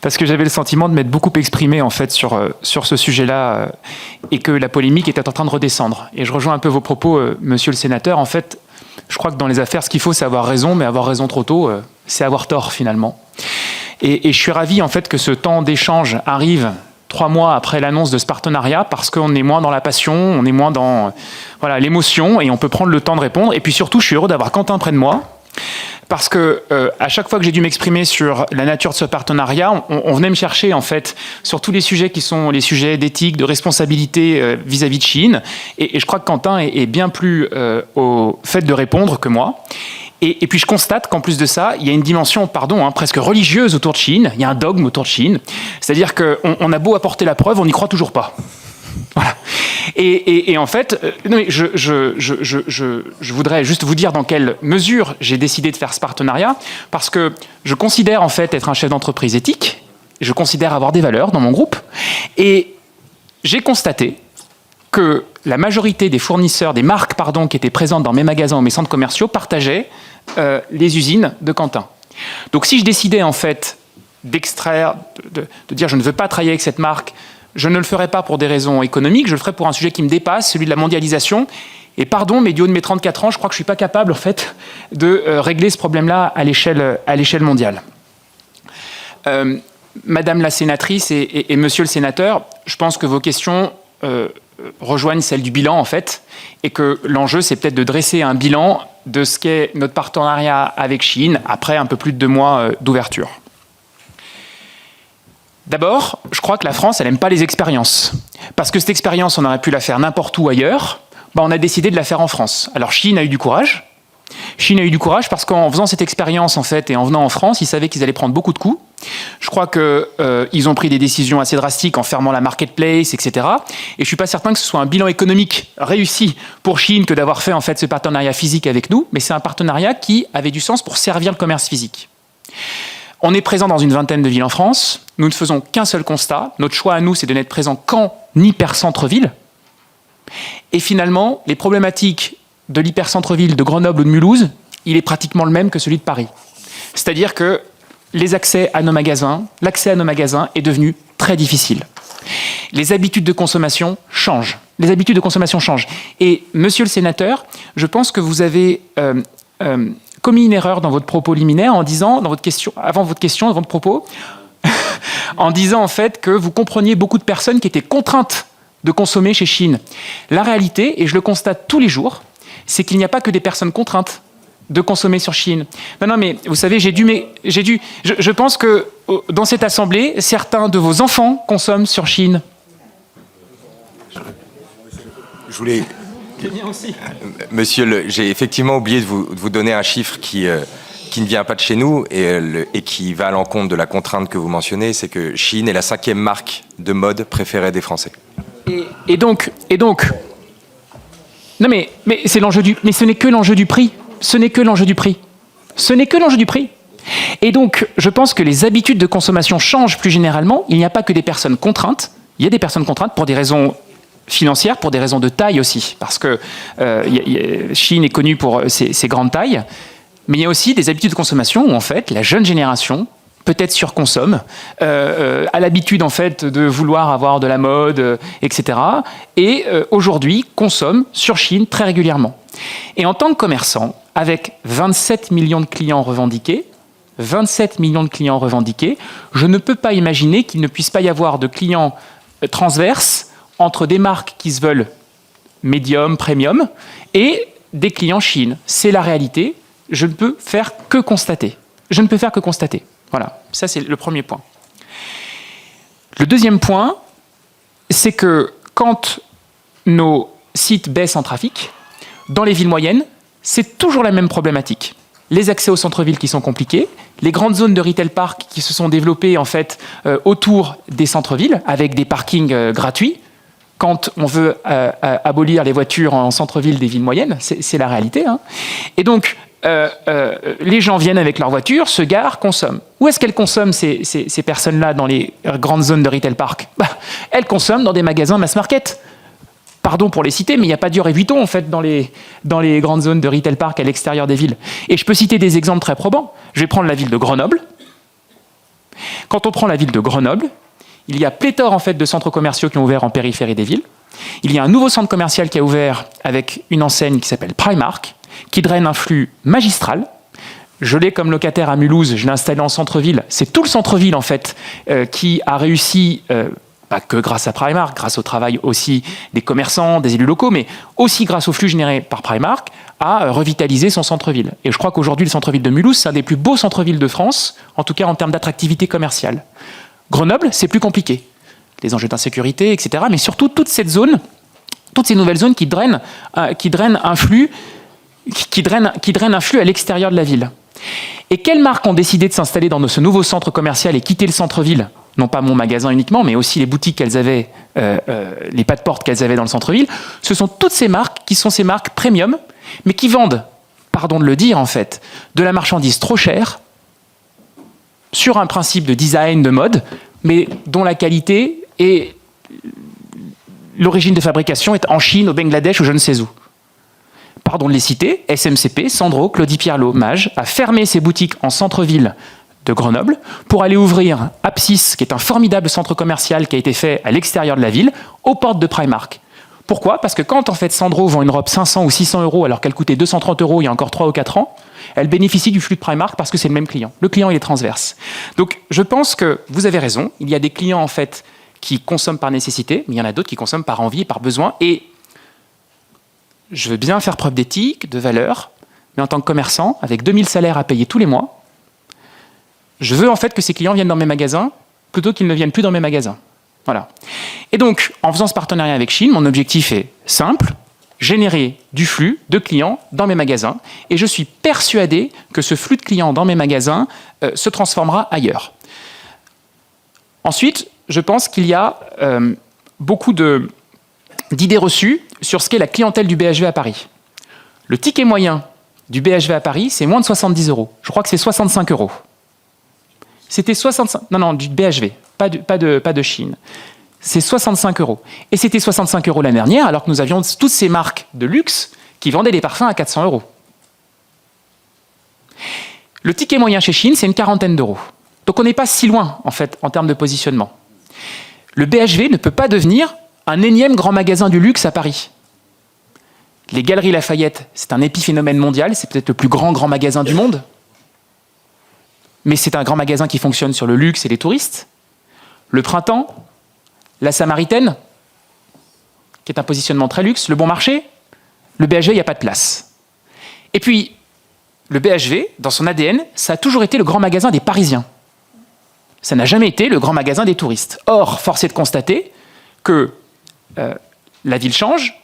parce que j'avais le sentiment de m'être beaucoup exprimé, en fait, sur ce sujet-là, et que la polémique était en train de redescendre. Et je rejoins un peu vos propos, Monsieur le Sénateur. En fait, je crois que dans les affaires, ce qu'il faut, c'est avoir raison, mais avoir raison trop tôt, c'est avoir tort, finalement. Et je suis ravi, en fait, que ce temps d'échange arrive 3 mois après l'annonce de ce partenariat, parce qu'on est moins dans la passion, on est moins dans l'émotion, et on peut prendre le temps de répondre. Et puis surtout, je suis heureux d'avoir Quentin près de moi, parce que à chaque fois que j'ai dû m'exprimer sur la nature de ce partenariat, on venait me chercher en fait sur tous les sujets qui sont les sujets d'éthique, de responsabilité vis-à-vis de Chine. Et je crois que Quentin est bien plus au fait de répondre que moi. Et puis je constate qu'en plus de ça, il y a une dimension, presque religieuse autour de Chine. Il y a un dogme autour de Chine. C'est-à-dire qu'on a beau apporter la preuve, on n'y croit toujours pas. Voilà. Et en fait, je voudrais juste vous dire dans quelle mesure j'ai décidé de faire ce partenariat, parce que je considère en fait être un chef d'entreprise éthique, je considère avoir des valeurs dans mon groupe, et j'ai constaté que la majorité des fournisseurs, des marques, qui étaient présentes dans mes magasins ou mes centres commerciaux partageaient les usines de Quentin. Donc si je décidais en fait d'extraire, de dire je ne veux pas travailler avec cette marque, je ne le ferai pas pour des raisons économiques, je le ferai pour un sujet qui me dépasse, celui de la mondialisation. Et pardon, mais du haut de mes 34 ans, je crois que je ne suis pas capable en fait de régler ce problème-là à l'échelle mondiale. Madame la sénatrice et Monsieur le sénateur, je pense que vos questions rejoignent celles du bilan en fait, et que l'enjeu c'est peut-être de dresser un bilan de ce qu'est notre partenariat avec Chine après un peu plus de 2 mois d'ouverture. D'abord, je crois que la France, elle n'aime pas les expériences. Parce que cette expérience, on aurait pu la faire n'importe où ailleurs, on a décidé de la faire en France. Alors Chine a eu du courage. Chine a eu du courage parce qu'en faisant cette expérience en fait, et en venant en France, ils savaient qu'ils allaient prendre beaucoup de coups. Je crois qu'ils ont pris des décisions assez drastiques en fermant la marketplace, etc. Et je ne suis pas certain que ce soit un bilan économique réussi pour Chine que d'avoir fait en fait ce partenariat physique avec nous, mais c'est un partenariat qui avait du sens pour servir le commerce physique. On est présent dans une 20aine de villes en France. Nous ne faisons qu'un seul constat. Notre choix à nous, c'est de n'être présent qu'en hyper-centre-ville. Et finalement, les problématiques de l'hyper-centre-ville de Grenoble ou de Mulhouse, il est pratiquement le même que celui de Paris. C'est-à-dire que l'accès à nos magasins est devenu très difficile. Les habitudes de consommation changent. Et monsieur le sénateur, je pense que vous avez commis une erreur dans votre propos liminaire en disant, avant votre propos, en disant en fait que vous compreniez beaucoup de personnes qui étaient contraintes de consommer chez Chine. La réalité, et je le constate tous les jours, c'est qu'il n'y a pas que des personnes contraintes de consommer sur Chine. Non, mais vous savez, je pense que dans cette assemblée, certains de vos enfants consomment sur Chine. Je voulais... Monsieur, j'ai effectivement oublié de vous donner un chiffre qui ne vient pas de chez nous et qui va à l'encontre de la contrainte que vous mentionnez, c'est que Chine est la 5e marque de mode préférée des Français. Et donc, non mais c'est l'enjeu mais ce n'est que l'enjeu du prix. Ce n'est que l'enjeu du prix. Et donc, je pense que les habitudes de consommation changent plus généralement. Il n'y a pas que des personnes contraintes. Il y a des personnes contraintes pour des raisons financières, pour des raisons de taille aussi, parce que Chine est connue pour ses grandes tailles. Mais il y a aussi des habitudes de consommation où, en fait, la jeune génération peut-être surconsomme, a l'habitude en fait de vouloir avoir de la mode, etc. Et aujourd'hui consomme sur Chine très régulièrement. Et en tant que commerçant, avec 27 millions de clients revendiqués, je ne peux pas imaginer qu'il ne puisse pas y avoir de clients transverses entre des marques qui se veulent médium, premium, et des clients Chine. C'est la réalité. Je ne peux faire que constater. Voilà, ça c'est le premier point. Le deuxième point, c'est que quand nos sites baissent en trafic, dans les villes moyennes, c'est toujours la même problématique. Les accès au centre-ville qui sont compliqués, les grandes zones de retail park qui se sont développées en fait autour des centres-villes avec des parkings gratuits. Quand on veut abolir les voitures en centre-ville des villes moyennes, c'est la réalité. Hein. Et donc, les gens viennent avec leur voiture, se garent, consomment. Où est-ce qu'elles consomment ces personnes-là dans les grandes zones de retail park? Elles consomment dans des magasins mass market. Pardon pour les citer, mais il n'y a pas Dior et Vuitton en fait dans les grandes zones de retail park à l'extérieur des villes. Et je peux citer des exemples très probants. Je vais prendre la ville de Grenoble. Quand on prend la ville de Grenoble, il y a pléthore en fait de centres commerciaux qui ont ouvert en périphérie des villes. Il y a un nouveau centre commercial qui a ouvert avec une enseigne qui s'appelle Primark, qui draine un flux magistral. Je l'ai comme locataire à Mulhouse, je l'ai installé en centre-ville. C'est tout le centre-ville en fait qui a réussi, pas que grâce à Primark, grâce au travail aussi des commerçants, des élus locaux, mais aussi grâce au flux généré par Primark, à revitaliser son centre-ville. Et je crois qu'aujourd'hui, le centre-ville de Mulhouse, c'est un des plus beaux centres-villes de France, en tout cas en termes d'attractivité commerciale. Grenoble, c'est plus compliqué. Les enjeux d'insécurité, etc. Mais surtout, toute cette zone, toutes ces nouvelles zones qui drainent un flux à l'extérieur de la ville. Et quelles marques ont décidé de s'installer dans ce nouveau centre commercial et quitter le centre-ville? Non pas mon magasin uniquement, mais aussi les boutiques qu'elles avaient, les pas de porte qu'elles avaient dans le centre-ville. Ce sont toutes ces marques qui sont ces marques premium, mais qui vendent, pardon de le dire en fait, de la marchandise trop chère, sur un principe de design, de mode, mais dont la qualité et l'origine de fabrication est en Chine, au Bangladesh ou je ne sais où. Pardon de les citer, SMCP, Sandro, Claudie Pierlot, Mage, a fermé ses boutiques en centre-ville de Grenoble pour aller ouvrir Apsis, qui est un formidable centre commercial qui a été fait à l'extérieur de la ville, aux portes de Primark. Pourquoi? Parce que quand en fait Sandro vend une robe 500 ou 600 euros alors qu'elle coûtait 230 euros il y a encore 3 ou 4 ans, elle bénéficie du flux de Primark parce que c'est le même client. Le client, il est transverse. Donc je pense que vous avez raison, il y a des clients en fait qui consomment par nécessité, mais il y en a d'autres qui consomment par envie et par besoin. Et je veux bien faire preuve d'éthique, de valeur, mais en tant que commerçant, avec 2000 salaires à payer tous les mois, je veux en fait que ces clients viennent dans mes magasins plutôt qu'ils ne viennent plus dans mes magasins. Voilà. Et donc, en faisant ce partenariat avec Chine, mon objectif est simple, générer du flux de clients dans mes magasins. Et je suis persuadé que ce flux de clients dans mes magasins se transformera ailleurs. Ensuite, je pense qu'il y a beaucoup d'idées reçues sur ce qu'est la clientèle du BHV à Paris. Le ticket moyen du BHV à Paris, c'est moins de 70 euros. Je crois que c'est 65 euros. C'était 65... Non, du BHV, pas de Chine. C'est 65 euros. Et c'était 65 euros l'année dernière, alors que nous avions toutes ces marques de luxe qui vendaient des parfums à 400 euros. Le ticket moyen chez Chine, c'est une quarantaine d'euros. Donc on n'est pas si loin, en fait, en termes de positionnement. Le BHV ne peut pas devenir un énième grand magasin du luxe à Paris. Les Galeries Lafayette, c'est un épiphénomène mondial, c'est peut-être le plus grand magasin du monde. Mais c'est un grand magasin qui fonctionne sur le luxe et les touristes. Le Printemps, la Samaritaine, qui est un positionnement très luxe, le Bon Marché, le BHV, il n'y a pas de place. Et puis, le BHV, dans son ADN, ça a toujours été le grand magasin des Parisiens. Ça n'a jamais été le grand magasin des touristes. Or, force est de constater que la ville change,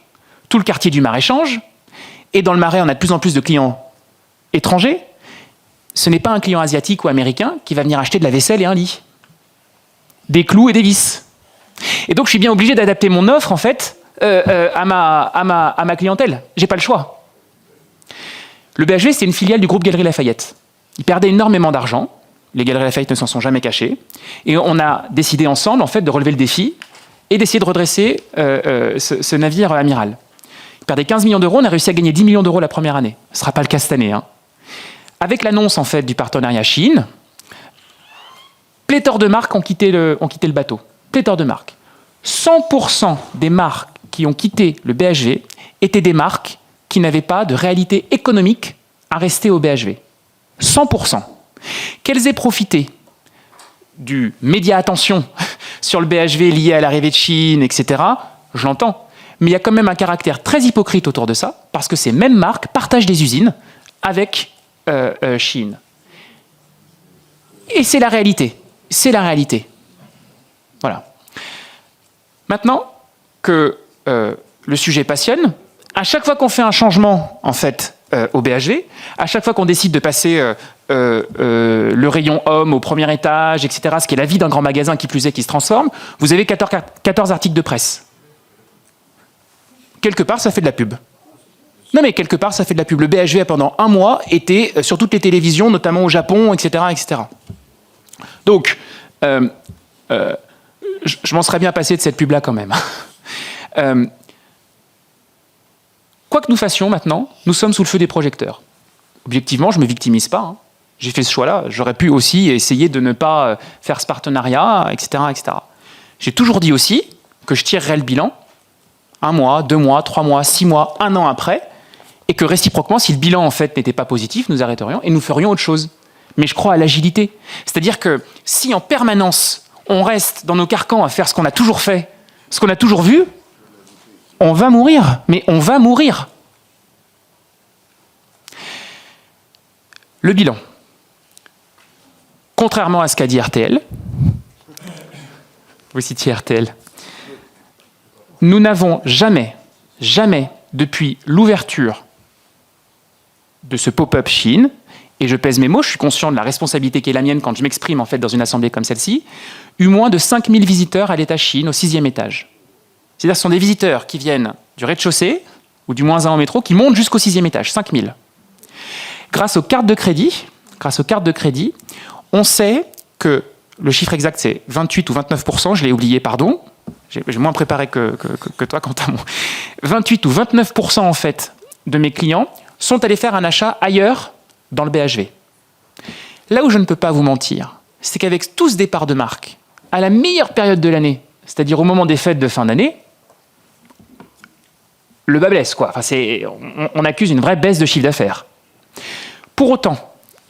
tout le quartier du Marais change, et dans le Marais, on a de plus en plus de clients étrangers. Ce n'est pas un client asiatique ou américain qui va venir acheter de la vaisselle et un lit, des clous et des vis. Et donc, je suis bien obligé d'adapter mon offre, en fait, à ma clientèle. J'ai pas le choix. Le BHV, c'est une filiale du groupe Galeries Lafayette. Ils perdaient énormément d'argent. Les Galeries Lafayette ne s'en sont jamais cachées. Et on a décidé ensemble, en fait, de relever le défi et d'essayer de redresser ce navire amiral. Ils perdaient 15 millions d'euros. On a réussi à gagner 10 millions d'euros la première année. Ce ne sera pas le cas cette année. Hein. avec l'annonce en fait du partenariat Chine, pléthore de marques ont quitté le bateau. Pléthore de marques. 100% des marques qui ont quitté le BHV étaient des marques qui n'avaient pas de réalité économique à rester au BHV. 100%. Qu'elles aient profité du média attention sur le BHV lié à l'arrivée de Chine, etc., je l'entends. Mais il y a quand même un caractère très hypocrite autour de ça, parce que ces mêmes marques partagent des usines avec Chine. Et c'est la réalité. C'est la réalité. Voilà. Maintenant que le sujet passionne, à chaque fois qu'on fait un changement, en fait, au BHV, à chaque fois qu'on décide de passer le rayon homme au premier étage, etc., ce qui est la vie d'un grand magasin qui plus est qui se transforme, vous avez 14 articles de presse. Quelque part, ça fait de la pub. Non mais quelque part, ça fait de la pub. Le BHV, pendant un mois, était sur toutes les télévisions, notamment au Japon, etc., etc. Donc, je m'en serais bien passé de cette pub-là quand même. Quoi que nous fassions maintenant, nous sommes sous le feu des projecteurs. Objectivement, je ne me victimise pas. Hein. J'ai fait ce choix-là. J'aurais pu aussi essayer de ne pas faire ce partenariat, etc., etc. J'ai toujours dit aussi que je tirerais le bilan 1 mois, 2 mois, 3 mois, 6 mois, 1 an après, et que réciproquement, si le bilan en fait n'était pas positif, nous arrêterions et nous ferions autre chose. Mais je crois à l'agilité. C'est-à-dire que si en permanence, on reste dans nos carcans à faire ce qu'on a toujours fait, ce qu'on a toujours vu, on va mourir. Mais on va mourir. Le bilan. Contrairement à ce qu'a dit RTL, vous citiez RTL, nous n'avons jamais, depuis l'ouverture de ce pop-up Chine, et je pèse mes mots, je suis conscient de la responsabilité qui est la mienne quand je m'exprime en fait dans une assemblée comme celle-ci, eu moins de 5000 visiteurs à l'étage Chine, au 6e étage. C'est-à-dire que ce sont des visiteurs qui viennent du rez-de-chaussée, ou du -1 au métro, qui montent jusqu'au 6e étage, 5000. Grâce aux cartes de crédit, on sait que le chiffre exact c'est 28 ou 29%, je l'ai oublié, pardon, j'ai moins préparé que toi, Quentin. 28 ou 29% en fait de mes clients sont allés faire un achat ailleurs dans le BHV. Là où je ne peux pas vous mentir, c'est qu'avec tout ce départ de marque, à la meilleure période de l'année, c'est-à-dire au moment des fêtes de fin d'année, le bas blesse, quoi. Enfin, on accuse une vraie baisse de chiffre d'affaires. Pour autant,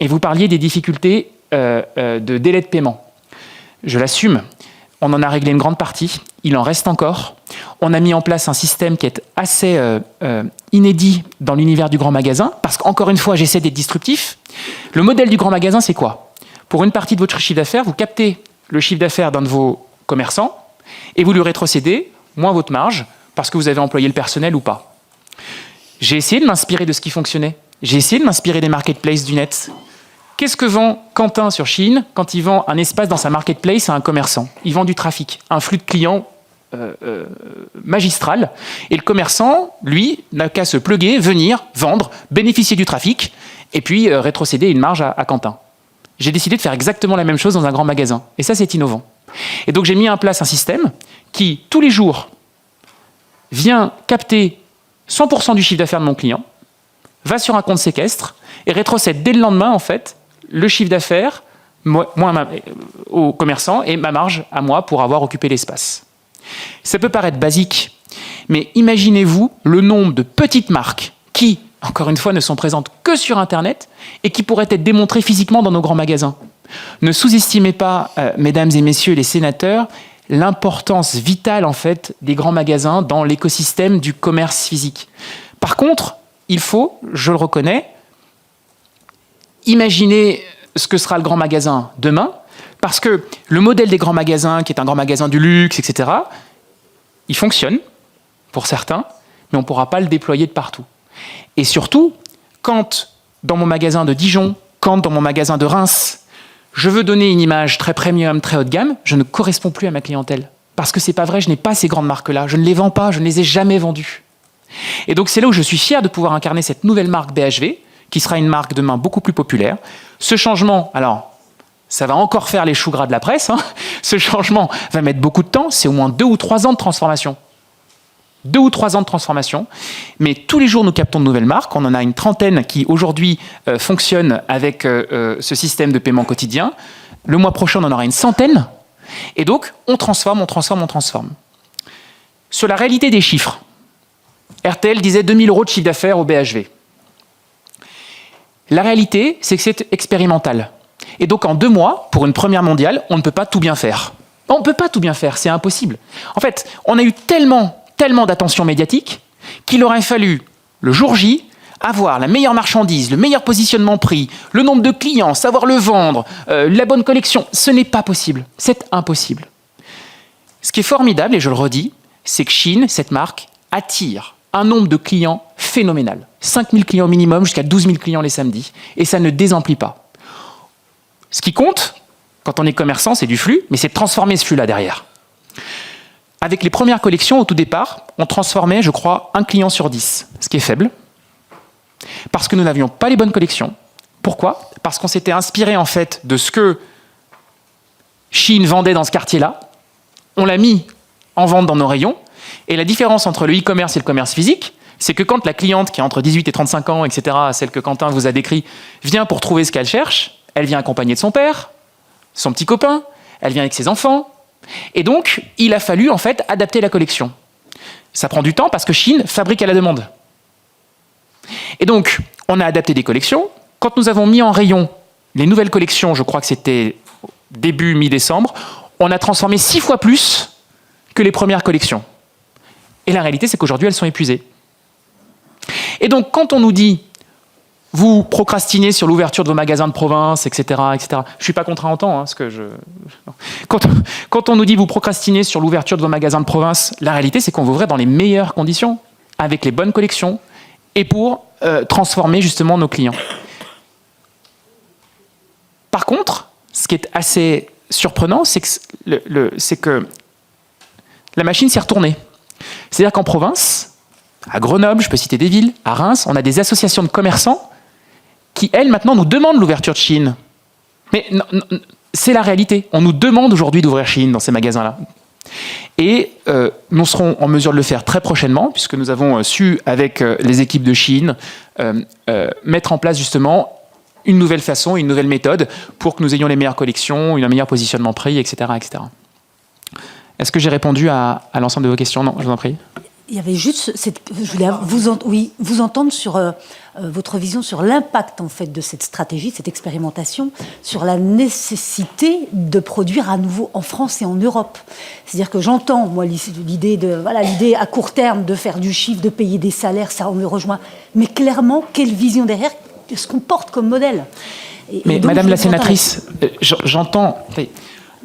et vous parliez des difficultés de délai de paiement, je l'assume, on en a réglé une grande partie, il en reste encore. On a mis en place un système qui est assez inédit dans l'univers du grand magasin, parce qu'encore une fois, j'essaie d'être disruptif. Le modèle du grand magasin, c'est quoi? Pour une partie de votre chiffre d'affaires, vous captez le chiffre d'affaires d'un de vos commerçants et vous lui rétrocédez moins votre marge parce que vous avez employé le personnel ou pas. J'ai essayé de m'inspirer de ce qui fonctionnait. J'ai essayé de m'inspirer des marketplaces du net. Qu'est-ce que vend Quentin sur Chine quand il vend un espace dans sa marketplace à un commerçant? Il vend du trafic, un flux de clients magistral. Et le commerçant, lui, n'a qu'à se plugger, venir, vendre, bénéficier du trafic et puis rétrocéder une marge à Quentin. J'ai décidé de faire exactement la même chose dans un grand magasin. Et ça, c'est innovant. Et donc, j'ai mis en place un système qui, tous les jours, vient capter 100% du chiffre d'affaires de mon client, va sur un compte séquestre et rétrocède dès le lendemain, en fait, le chiffre d'affaires au commerçant et ma marge à moi pour avoir occupé l'espace. Ça peut paraître basique, mais imaginez-vous le nombre de petites marques qui, encore une fois, ne sont présentes que sur Internet et qui pourraient être démontrées physiquement dans nos grands magasins. Ne sous-estimez pas, mesdames et messieurs les sénateurs, l'importance vitale en fait des grands magasins dans l'écosystème du commerce physique. Par contre, il faut, je le reconnais, imaginer ce que sera le grand magasin demain, parce que le modèle des grands magasins, qui est un grand magasin du luxe, etc., il fonctionne pour certains, mais on ne pourra pas le déployer de partout. Et surtout, quand dans mon magasin de Dijon, quand dans mon magasin de Reims, je veux donner une image très premium, très haut de gamme, je ne corresponds plus à ma clientèle. Parce que c'est pas vrai, je n'ai pas ces grandes marques-là, je ne les vends pas, je ne les ai jamais vendues. Et donc c'est là où je suis fier de pouvoir incarner cette nouvelle marque BHV, qui sera une marque demain beaucoup plus populaire. Ce changement, alors, ça va encore faire les choux gras de la presse, hein. Ce changement va mettre beaucoup de temps, c'est au moins 2 ou 3 ans de transformation. 2 ou 3 ans de transformation, mais tous les jours nous captons de nouvelles marques. On en a une trentaine qui aujourd'hui fonctionnent avec ce système de paiement quotidien. Le mois prochain, on en aura une centaine. Et donc, on transforme. Sur la réalité des chiffres, RTL disait 2 000 € de chiffre d'affaires au BHV. La réalité, c'est que c'est expérimental. Et donc, en 2 mois, pour une première mondiale, on ne peut pas tout bien faire. On ne peut pas tout bien faire, c'est impossible. En fait, on a eu tellement d'attention médiatique qu'il aurait fallu, le jour J, avoir la meilleure marchandise, le meilleur positionnement prix, le nombre de clients, savoir le vendre, la bonne collection. Ce n'est pas possible. C'est impossible. Ce qui est formidable, et je le redis, c'est que Shein, cette marque, attire un nombre de clients phénoménal. 5 000 clients au minimum, jusqu'à 12 000 clients les samedis. Et ça ne désemplit pas. Ce qui compte, quand on est commerçant, c'est du flux, mais c'est de transformer ce flux-là derrière. Avec les premières collections, au tout départ, on transformait, je crois, 1 client sur 10, ce qui est faible, parce que nous n'avions pas les bonnes collections. Pourquoi ? Parce qu'on s'était inspiré, en fait, de ce que Shein vendait dans ce quartier-là. On l'a mis en vente dans nos rayons. Et la différence entre le e-commerce et le commerce physique, c'est que quand la cliente, qui a entre 18 et 35 ans, etc., celle que Quentin vous a décrit, vient pour trouver ce qu'elle cherche, elle vient accompagnée de son père, son petit copain, elle vient avec ses enfants. Et donc, il a fallu, en fait, adapter la collection. Ça prend du temps parce que Shein fabrique à la demande. Et donc, on a adapté des collections. Quand nous avons mis en rayon les nouvelles collections, je crois que c'était début, mi-décembre, on a transformé 6 fois plus que les premières collections. Et la réalité, c'est qu'aujourd'hui, elles sont épuisées. Et donc, quand on nous dit vous procrastinez sur l'ouverture de vos magasins de province, etc., etc. Je ne suis pas contre-entend, ce que je... Quand on nous dit vous procrastinez sur l'ouverture de vos magasins de province, la réalité, c'est qu'on vous ouvrait dans les meilleures conditions, avec les bonnes collections, et pour transformer justement nos clients. Par contre, ce qui est assez surprenant, c'est que la machine s'est retournée. C'est-à-dire qu'en province, à Grenoble, je peux citer des villes, à Reims, on a des associations de commerçants qui, elles, maintenant, nous demandent l'ouverture de Shein. Mais non, c'est la réalité. On nous demande aujourd'hui d'ouvrir Shein dans ces magasins-là. Et nous serons en mesure de le faire très prochainement, puisque nous avons su, avec les équipes de Shein, mettre en place justement une nouvelle façon, une nouvelle méthode pour que nous ayons les meilleures collections, un meilleur positionnement prix, etc., etc. Est-ce que j'ai répondu à l'ensemble de vos questions ? Non, je vous en prie. Il y avait juste, je voulais vous entendre sur votre vision sur l'impact en fait de cette stratégie, de cette expérimentation, sur la nécessité de produire à nouveau en France et en Europe. C'est-à-dire que j'entends moi l'idée à court terme de faire du chiffre, de payer des salaires, ça on me rejoint. Mais clairement, quelle vision derrière, ce qu'on porte comme modèle. Mais donc, Madame la sénatrice, j'entends.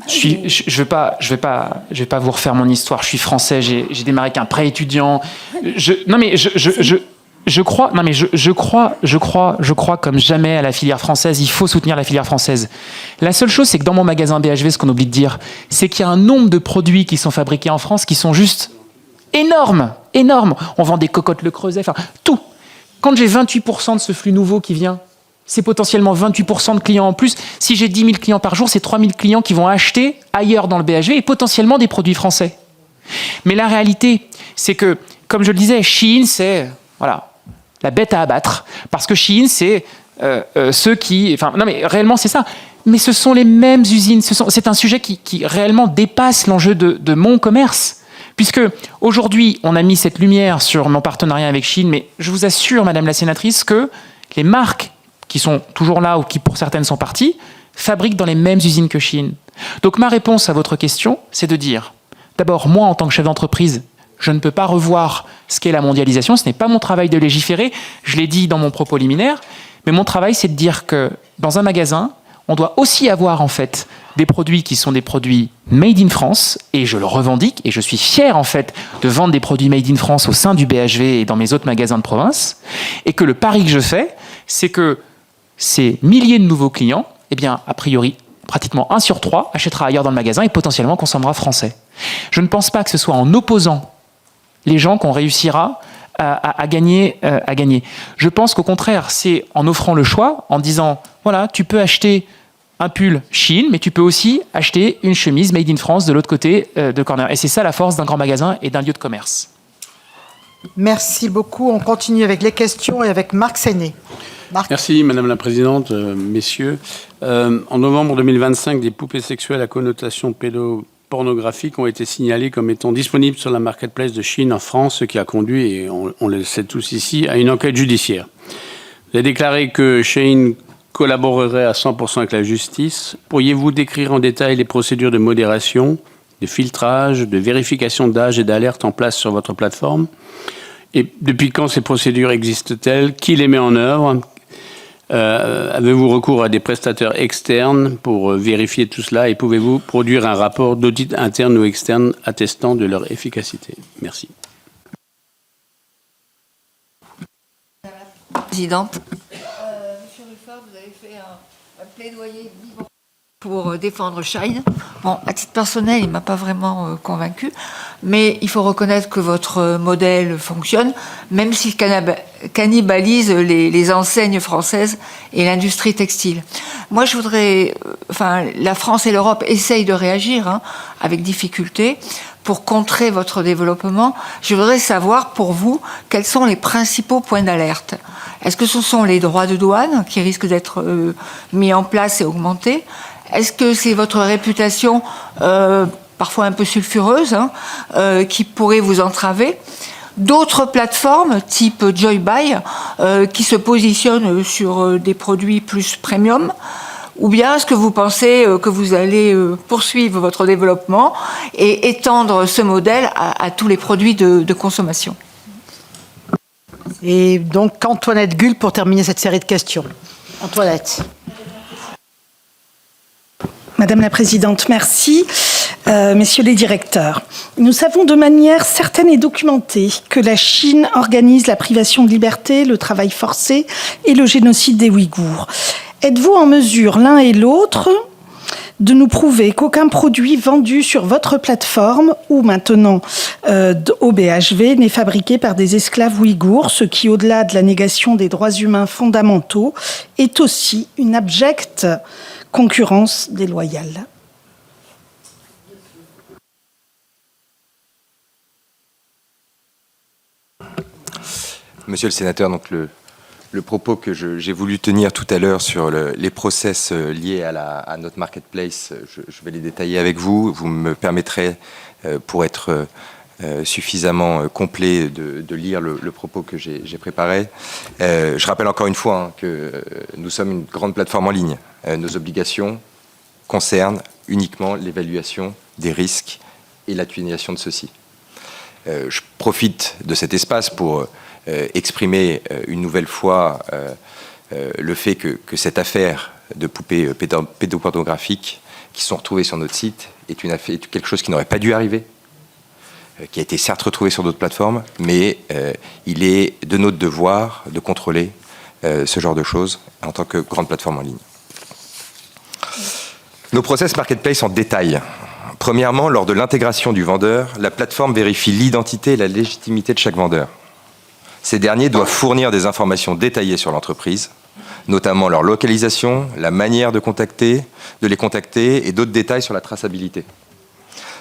Je vais pas vous refaire mon histoire. Je suis français. J'ai démarré avec un prêt étudiant. Je crois comme jamais à la filière française. Il faut soutenir la filière française. La seule chose, c'est que dans mon magasin BHV, ce qu'on oublie de dire, c'est qu'il y a un nombre de produits qui sont fabriqués en France qui sont juste énormes. On vend des cocottes Le Creuset, enfin tout. Quand j'ai 28% de ce flux nouveau qui vient, c'est potentiellement 28% de clients en plus. Si j'ai 10 000 clients par jour, c'est 3 000 clients qui vont acheter ailleurs dans le BHV et potentiellement des produits français. Mais la réalité, c'est que, comme je le disais, Shein, c'est la bête à abattre. Parce que Shein, c'est ceux qui... non, mais réellement, c'est ça. Mais ce sont les mêmes usines. C'est un sujet qui réellement dépasse l'enjeu de mon commerce. Puisque aujourd'hui, on a mis cette lumière sur mon partenariat avec Shein, mais je vous assure, Madame la sénatrice, que les marques qui sont toujours là ou qui, pour certaines, sont parties, fabriquent dans les mêmes usines que Shein. Donc ma réponse à votre question, c'est de dire, d'abord, moi, en tant que chef d'entreprise, je ne peux pas revoir ce qu'est la mondialisation, ce n'est pas mon travail de légiférer, je l'ai dit dans mon propos liminaire, mais mon travail, c'est de dire que dans un magasin, on doit aussi avoir, en fait, des produits qui sont des produits made in France, et je le revendique, et je suis fier, en fait, de vendre des produits made in France au sein du BHV et dans mes autres magasins de province, et que le pari que je fais, c'est que ces milliers de nouveaux clients, eh bien, a priori, pratiquement 1 sur 3 achètera ailleurs dans le magasin et potentiellement consommera français. Je ne pense pas que ce soit en opposant les gens qu'on réussira à gagner. Je pense qu'au contraire, c'est en offrant le choix, en disant, voilà, tu peux acheter un pull Shein, mais tu peux aussi acheter une chemise made in France de l'autre côté de corner. Et c'est ça la force d'un grand magasin et d'un lieu de commerce. Merci beaucoup. On continue avec les questions et avec Marc Séné. Marc. Merci Madame la Présidente, messieurs. En novembre 2025, des poupées sexuelles à connotation pédopornographique ont été signalées comme étant disponibles sur la marketplace de Chine en France, ce qui a conduit, et on le sait tous ici, à une enquête judiciaire. Vous avez déclaré que Shein collaborerait à 100% avec la justice. Pourriez-vous décrire en détail les procédures de modération, de filtrage, de vérification d'âge et d'alerte en place sur votre plateforme? Et depuis quand ces procédures existent-elles? Qui les met en œuvre? Avez-vous recours à des prestataires externes pour vérifier tout cela? Et pouvez-vous produire un rapport d'audit interne ou externe attestant de leur efficacité? Merci. Présidente. Monsieur Ruffard, vous avez fait un plaidoyer vivant pour défendre Shein. Bon, à titre personnel, il ne m'a pas vraiment convaincu, mais il faut reconnaître que votre modèle fonctionne, même s'il cannibalise les enseignes françaises et l'industrie textile. Moi, je voudrais... la France et l'Europe essayent de réagir avec difficulté pour contrer votre développement. Je voudrais savoir, pour vous, quels sont les principaux points d'alerte. Est-ce que ce sont les droits de douane qui risquent d'être mis en place et augmentés? Est-ce que c'est votre réputation, parfois un peu sulfureuse, qui pourrait vous entraver? D'autres plateformes, type Joybuy, qui se positionnent sur des produits plus premium? Ou bien est-ce que vous pensez que vous allez poursuivre votre développement et étendre ce modèle à tous les produits de consommation? Et donc, Antoinette Gull, pour terminer cette série de questions. Antoinette. Madame la Présidente, merci. Messieurs les directeurs, nous savons de manière certaine et documentée que la Chine organise la privation de liberté, le travail forcé et le génocide des Ouïghours. Êtes-vous en mesure, l'un et l'autre, de nous prouver qu'aucun produit vendu sur votre plateforme ou maintenant au BHV n'est fabriqué par des esclaves ouïghours, ce qui, au-delà de la négation des droits humains fondamentaux, est aussi une abjecte concurrence déloyale? Monsieur le sénateur, donc le propos que j'ai voulu tenir tout à l'heure sur les process liés à notre marketplace, je vais les détailler avec vous. Vous me permettrez, pour être suffisamment complet, de lire le propos que j'ai préparé. Je rappelle encore une fois que nous sommes une grande plateforme en ligne. Nos obligations concernent uniquement l'évaluation des risques et l'atténuation de ceux-ci. Je profite de cet espace pour exprimer une nouvelle fois le fait que cette affaire de poupées pédopornographiques qui sont retrouvées sur notre site est quelque chose qui n'aurait pas dû arriver, qui a été certes retrouvé sur d'autres plateformes, mais il est de notre devoir de contrôler ce genre de choses en tant que grande plateforme en ligne. Nos process marketplace en détail. Premièrement, lors de l'intégration du vendeur, la plateforme vérifie l'identité et la légitimité de chaque vendeur. Ces derniers doivent fournir des informations détaillées sur l'entreprise, notamment leur localisation, la manière de les contacter et d'autres détails sur la traçabilité.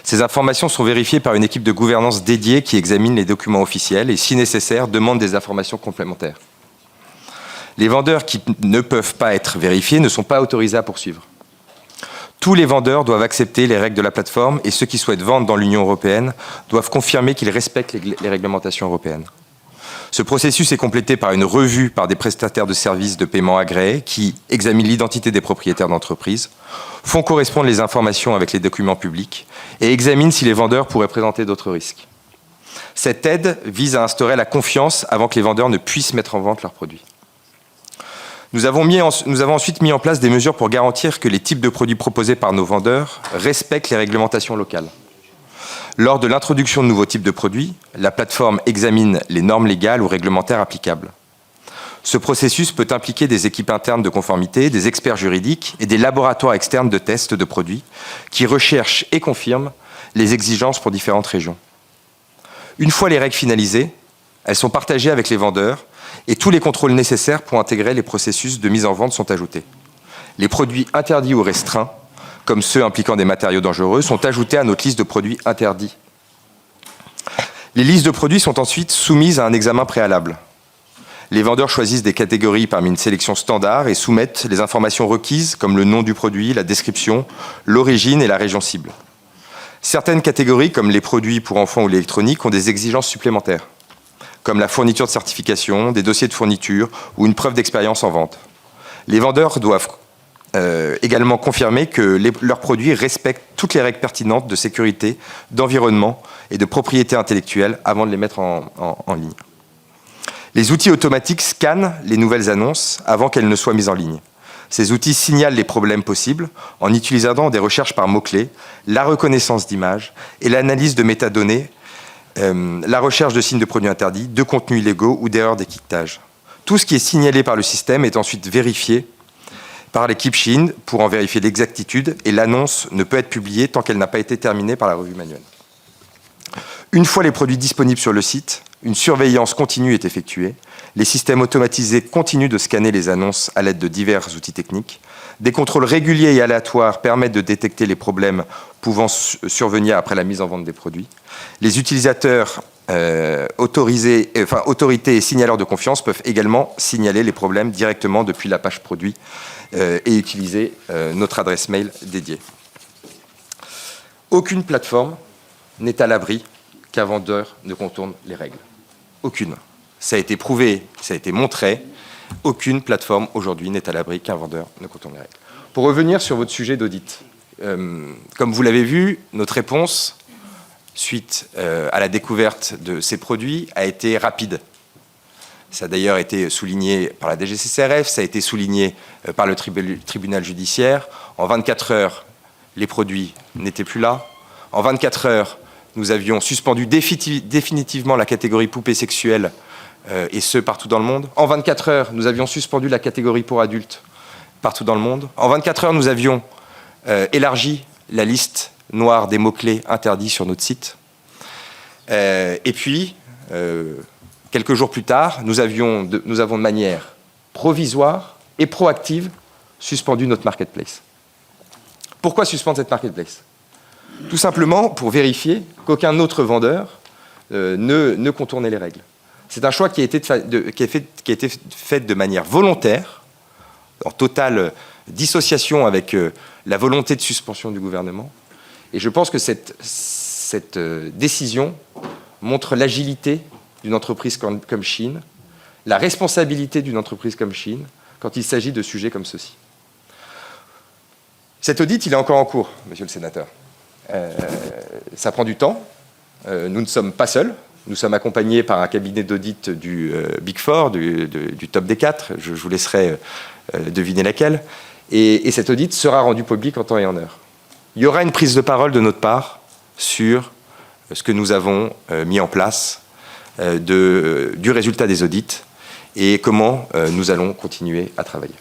Ces informations sont vérifiées par une équipe de gouvernance dédiée qui examine les documents officiels et, si nécessaire, demande des informations complémentaires. Les vendeurs qui ne peuvent pas être vérifiés ne sont pas autorisés à poursuivre. Tous les vendeurs doivent accepter les règles de la plateforme et ceux qui souhaitent vendre dans l'Union européenne doivent confirmer qu'ils respectent les réglementations européennes. Ce processus est complété par une revue par des prestataires de services de paiement agréés qui examinent l'identité des propriétaires d'entreprise, font correspondre les informations avec les documents publics et examinent si les vendeurs pourraient présenter d'autres risques. Cette aide vise à instaurer la confiance avant que les vendeurs ne puissent mettre en vente leurs produits. Nous avons ensuite mis en place des mesures pour garantir que les types de produits proposés par nos vendeurs respectent les réglementations locales. Lors de l'introduction de nouveaux types de produits, la plateforme examine les normes légales ou réglementaires applicables. Ce processus peut impliquer des équipes internes de conformité, des experts juridiques et des laboratoires externes de tests de produits qui recherchent et confirment les exigences pour différentes régions. Une fois les règles finalisées, elles sont partagées avec les vendeurs et tous les contrôles nécessaires pour intégrer les processus de mise en vente sont ajoutés. Les produits interdits ou restreints, comme ceux impliquant des matériaux dangereux, sont ajoutés à notre liste de produits interdits. Les listes de produits sont ensuite soumises à un examen préalable. Les vendeurs choisissent des catégories parmi une sélection standard et soumettent les informations requises comme le nom du produit, la description, l'origine et la région cible. Certaines catégories, comme les produits pour enfants ou l'électronique, ont des exigences supplémentaires, comme la fourniture de certification, des dossiers de fourniture ou une preuve d'expérience en vente. Les vendeurs doivent également confirmer que leurs produits respectent toutes les règles pertinentes de sécurité, d'environnement et de propriété intellectuelle avant de les mettre en ligne. Les outils automatiques scannent les nouvelles annonces avant qu'elles ne soient mises en ligne. Ces outils signalent les problèmes possibles en utilisant des recherches par mots-clés, la reconnaissance d'images et l'analyse de métadonnées, la recherche de signes de produits interdits, de contenus illégaux ou d'erreurs d'étiquetage. Tout ce qui est signalé par le système est ensuite vérifié par l'équipe Shein pour en vérifier l'exactitude et l'annonce ne peut être publiée tant qu'elle n'a pas été terminée par la revue manuelle. Une fois les produits disponibles sur le site, une surveillance continue est effectuée. Les systèmes automatisés continuent de scanner les annonces à l'aide de divers outils techniques. Des contrôles réguliers et aléatoires permettent de détecter les problèmes pouvant survenir après la mise en vente des produits. Les utilisateurs autorités et signaleurs de confiance peuvent également signaler les problèmes directement depuis la page produit et utiliser notre adresse mail dédiée. Aucune plateforme n'est à l'abri qu'un vendeur ne contourne les règles. Aucune. Ça a été prouvé, ça a été montré. Aucune plateforme aujourd'hui n'est à l'abri qu'un vendeur ne contourne les règles. Pour revenir sur votre sujet d'audit, comme vous l'avez vu, notre réponse, suite à la découverte de ces produits, a été rapide. Ça a d'ailleurs été souligné par la DGCCRF, ça a été souligné par le tribunal judiciaire. En 24 heures, les produits n'étaient plus là. En 24 heures, nous avions suspendu définitivement la catégorie poupée sexuelle, et ce, partout dans le monde. En 24 heures, nous avions suspendu la catégorie pour adultes, partout dans le monde. En 24 heures, nous avions élargi la liste noire des mots-clés interdits sur notre site. Et puis, quelques jours plus tard, nous avons de manière provisoire et proactive suspendu notre marketplace. Pourquoi suspendre cette marketplace ? Tout simplement pour vérifier qu'aucun autre vendeur ne contournait les règles. C'est un choix qui a été fait de manière volontaire, en totale dissociation avec la volonté de suspension du gouvernement. Et je pense que cette décision montre l'agilité d'une entreprise comme Shein, la responsabilité d'une entreprise comme Shein quand il s'agit de sujets comme ceci. Cet audit, il est encore en cours, monsieur le sénateur. Ça prend du temps. Nous ne sommes pas seuls. Nous sommes accompagnés par un cabinet d'audit du Big Four, du top des 4. Je vous laisserai deviner laquelle. Et cet audit sera rendu public en temps et en heure. Il y aura une prise de parole de notre part sur ce que nous avons mis en place du résultat des audits et comment nous allons continuer à travailler.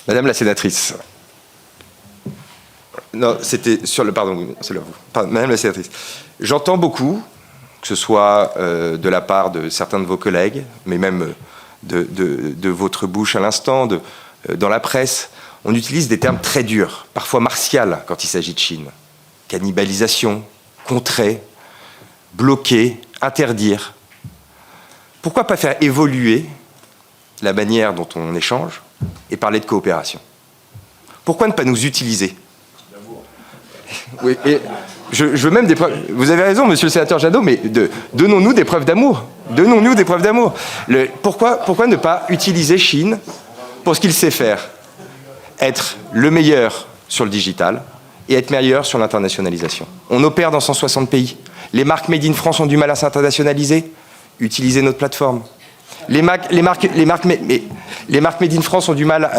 Madame la sénatrice. Non, c'était sur le... Pardon, c'est là vous. Madame la sénatrice. J'entends beaucoup, que ce soit de la part de certains de vos collègues, mais même de votre bouche à l'instant, dans la presse, on utilise des termes très durs, parfois martiaux quand il s'agit de Chine. Cannibalisation, contrer, bloquer, interdire. Pourquoi pas faire évoluer la manière dont on échange et parler de coopération ? Pourquoi ne pas nous utiliser ? Oui, et je veux même des preuves. Vous avez raison, monsieur le sénateur Jadot, mais donnons-nous des preuves d'amour. Donnons-nous des preuves d'amour. Pourquoi ne pas utiliser Shein pour ce qu'il sait faire ? Être le meilleur sur le digital et être meilleur sur l'internationalisation. On opère dans 160 pays. Les marques Made in France ont du mal à s'internationaliser. Utilisez notre plateforme. Les marques Made in France ont du mal,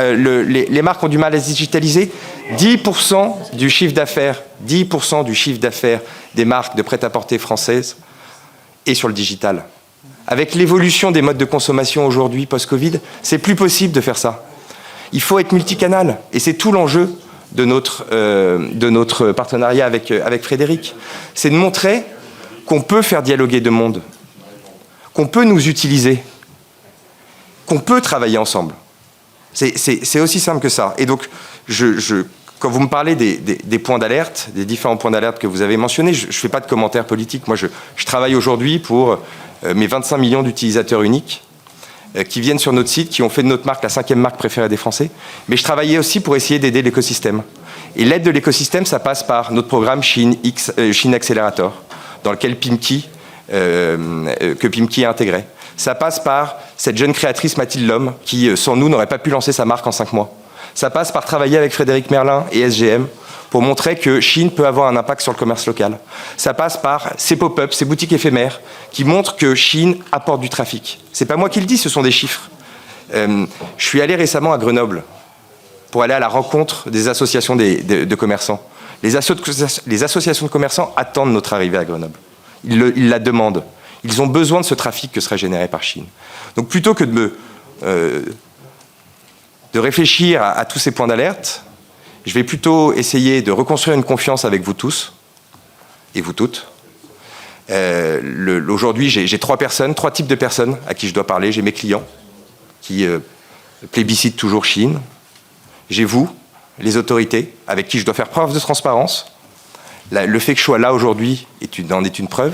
les marques ont du mal à se digitaliser. 10% du chiffre d'affaires, 10% du chiffre d'affaires des marques de prêt-à-porter françaises est sur le digital. Avec l'évolution des modes de consommation aujourd'hui, post-Covid, c'est plus possible de faire ça. Il faut être multicanal, et c'est tout l'enjeu de notre partenariat avec Frédéric. C'est de montrer qu'on peut faire dialoguer deux mondes, qu'on peut nous utiliser, qu'on peut travailler ensemble. C'est aussi simple que ça. Et donc, quand vous me parlez des points d'alerte, des différents points d'alerte que vous avez mentionnés, je ne fais pas de commentaires politiques. Moi, je travaille aujourd'hui pour mes 25 millions d'utilisateurs uniques qui viennent sur notre site, qui ont fait de notre marque la 5e marque préférée des Français. Mais je travaillais aussi pour essayer d'aider l'écosystème. Et l'aide de l'écosystème, ça passe par notre programme Chine Accelerator, dans lequel Pimki, que Pimki a intégré. Ça passe par cette jeune créatrice Mathilde Lhomme, qui, sans nous, n'aurait pas pu lancer sa marque en 5 mois. Ça passe par travailler avec Frédéric Merlin et SGM pour montrer que Chine peut avoir un impact sur le commerce local. Ça passe par ces pop-ups, ces boutiques éphémères, qui montrent que Chine apporte du trafic. C'est pas moi qui le dis, ce sont des chiffres. Je suis allé récemment à Grenoble pour aller à la rencontre des associations de commerçants. Les associations de commerçants attendent notre arrivée à Grenoble. Ils la demandent. Ils ont besoin de ce trafic que serait généré par Chine. Donc plutôt que de réfléchir à tous ces points d'alerte, je vais plutôt essayer de reconstruire une confiance avec vous tous et vous toutes. Aujourd'hui, j'ai 3 types de personnes à qui je dois parler. J'ai mes clients qui plébiscitent toujours Chine. J'ai vous, les autorités, avec qui je dois faire preuve de transparence. Le fait que je sois là aujourd'hui en est une preuve.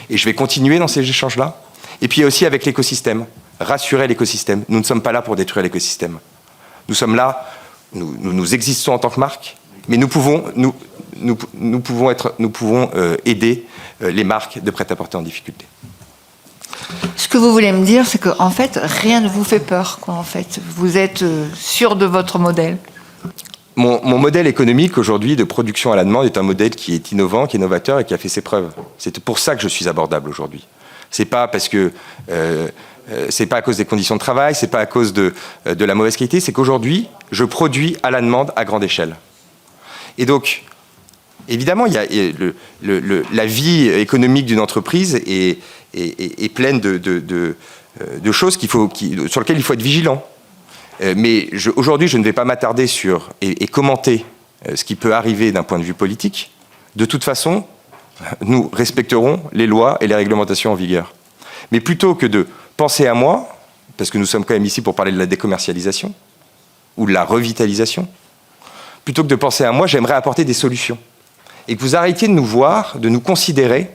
Et je vais continuer dans ces échanges-là. Et puis aussi avec l'écosystème. Rassurer l'écosystème. Nous ne sommes pas là pour détruire l'écosystème. Nous sommes là, nous existons en tant que marque, mais nous pouvons aider les marques de prêt-à-porter en difficulté. Ce que vous voulez me dire, c'est qu'en fait, rien ne vous fait peur, quoi, en fait. Vous êtes sûr de votre modèle. Mon modèle économique aujourd'hui de production à la demande est un modèle qui est innovant, qui est novateur et qui a fait ses preuves. C'est pour ça que je suis abordable aujourd'hui. C'est pas parce que c'est pas à cause des conditions de travail, c'est pas à cause de la mauvaise qualité, c'est qu'aujourd'hui, je produis à la demande à grande échelle. Et donc, évidemment, il y a la vie économique d'une entreprise est pleine de choses sur lesquelles il faut être vigilant. Mais aujourd'hui, je ne vais pas m'attarder sur et commenter ce qui peut arriver d'un point de vue politique. De toute façon, nous respecterons les lois et les réglementations en vigueur. Mais plutôt que de penser à moi, parce que nous sommes quand même ici pour parler de la décommercialisation ou de la revitalisation, plutôt que de penser à moi, j'aimerais apporter des solutions. Et que vous arrêtiez de nous voir, de nous considérer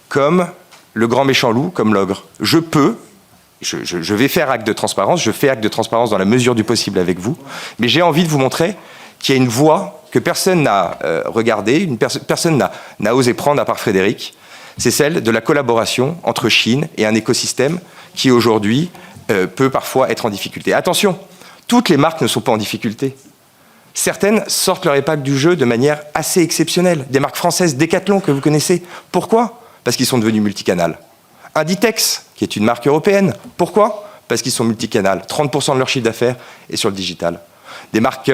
comme le grand méchant loup, comme l'ogre. Je vais faire acte de transparence, je fais acte de transparence dans la mesure du possible avec vous, mais j'ai envie de vous montrer qu'il y a une voie que personne n'a regardée, personne n'a osé prendre à part Frédéric, c'est celle de la collaboration entre Chine et un écosystème qui aujourd'hui peut parfois être en difficulté. Attention, toutes les marques ne sont pas en difficulté. Certaines sortent leur épingle du jeu de manière assez exceptionnelle. Des marques françaises, Decathlon, que vous connaissez. Pourquoi ? Parce qu'ils sont devenus multicanal. Inditex, qui est une marque européenne. Pourquoi ? Parce qu'ils sont multicanal. 30% de leur chiffre d'affaires est sur le digital. Des marques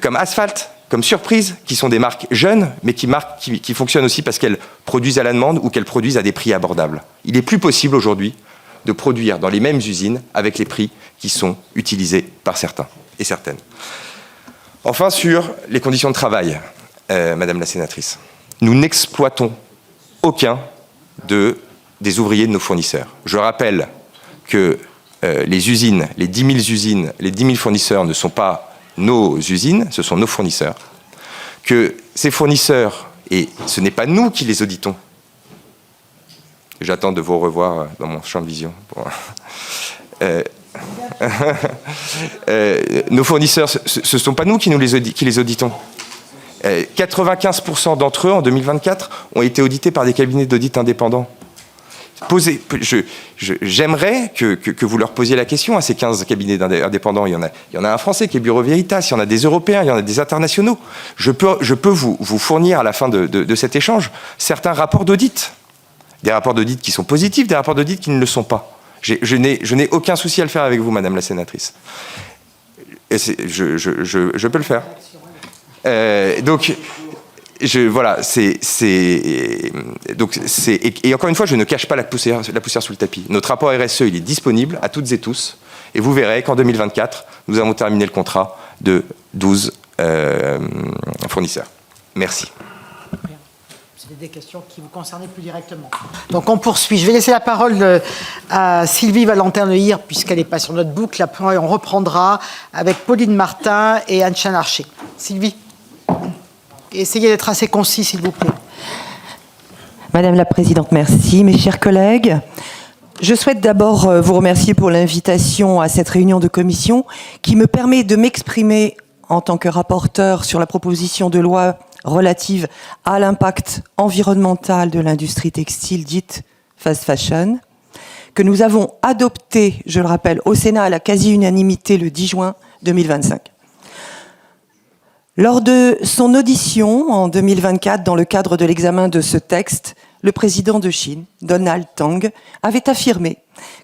comme Asphalt, comme Surprise, qui sont des marques jeunes, mais qui fonctionnent aussi parce qu'elles produisent à la demande ou qu'elles produisent à des prix abordables. Il est plus possible aujourd'hui de produire dans les mêmes usines avec les prix qui sont utilisés par certains et certaines. Enfin, sur les conditions de travail, Madame la sénatrice, nous n'exploitons aucun des ouvriers de nos fournisseurs. Je rappelle que les usines, les 10 000 usines, les 10 000 fournisseurs ne sont pas nos usines, ce sont nos fournisseurs. Que ces fournisseurs, et ce n'est pas nous qui les auditons, j'attends de vous revoir dans mon champ de vision. Nos fournisseurs, ce ne sont pas nous qui les auditons. 95% d'entre eux, en 2024, ont été audités par des cabinets d'audit indépendants. J'aimerais que vous leur posiez la question à ces 15 cabinets indépendants. Il y en a un français qui est Bureau Veritas, il y en a des européens, il y en a des internationaux. Je peux vous fournir à la fin de cet échange certains rapports d'audit. Des rapports d'audit qui sont positifs, des rapports d'audit qui ne le sont pas. Je n'ai aucun souci à le faire avec vous, Madame la sénatrice. Et je peux le faire. Donc, voilà, et encore une fois, je ne cache pas la poussière sous le tapis. Notre rapport RSE, il est disponible à toutes et tous, et vous verrez qu'en 2024, nous avons terminé le contrat de 12 fournisseurs. Merci. C'était des questions qui vous concernaient plus directement. Donc on poursuit. Je vais laisser la parole à Sylvie Valentin-Lehir, puisqu'elle n'est pas sur notre boucle. Après, on reprendra avec Pauline Martin et Anne-Chan Archer. Sylvie, essayez d'être assez concis, s'il vous plaît. Madame la Présidente, merci. Mes chers collègues, je souhaite d'abord vous remercier pour l'invitation à cette réunion de commission qui me permet de m'exprimer en tant que rapporteur sur la proposition de loi relative à l'impact environnemental de l'industrie textile dite fast fashion, que nous avons adoptée, je le rappelle, au Sénat à la quasi-unanimité le 10 juin 2025. Lors de son audition en 2024, dans le cadre de l'examen de ce texte, le président de Chine, Donald Tang, avait affirmé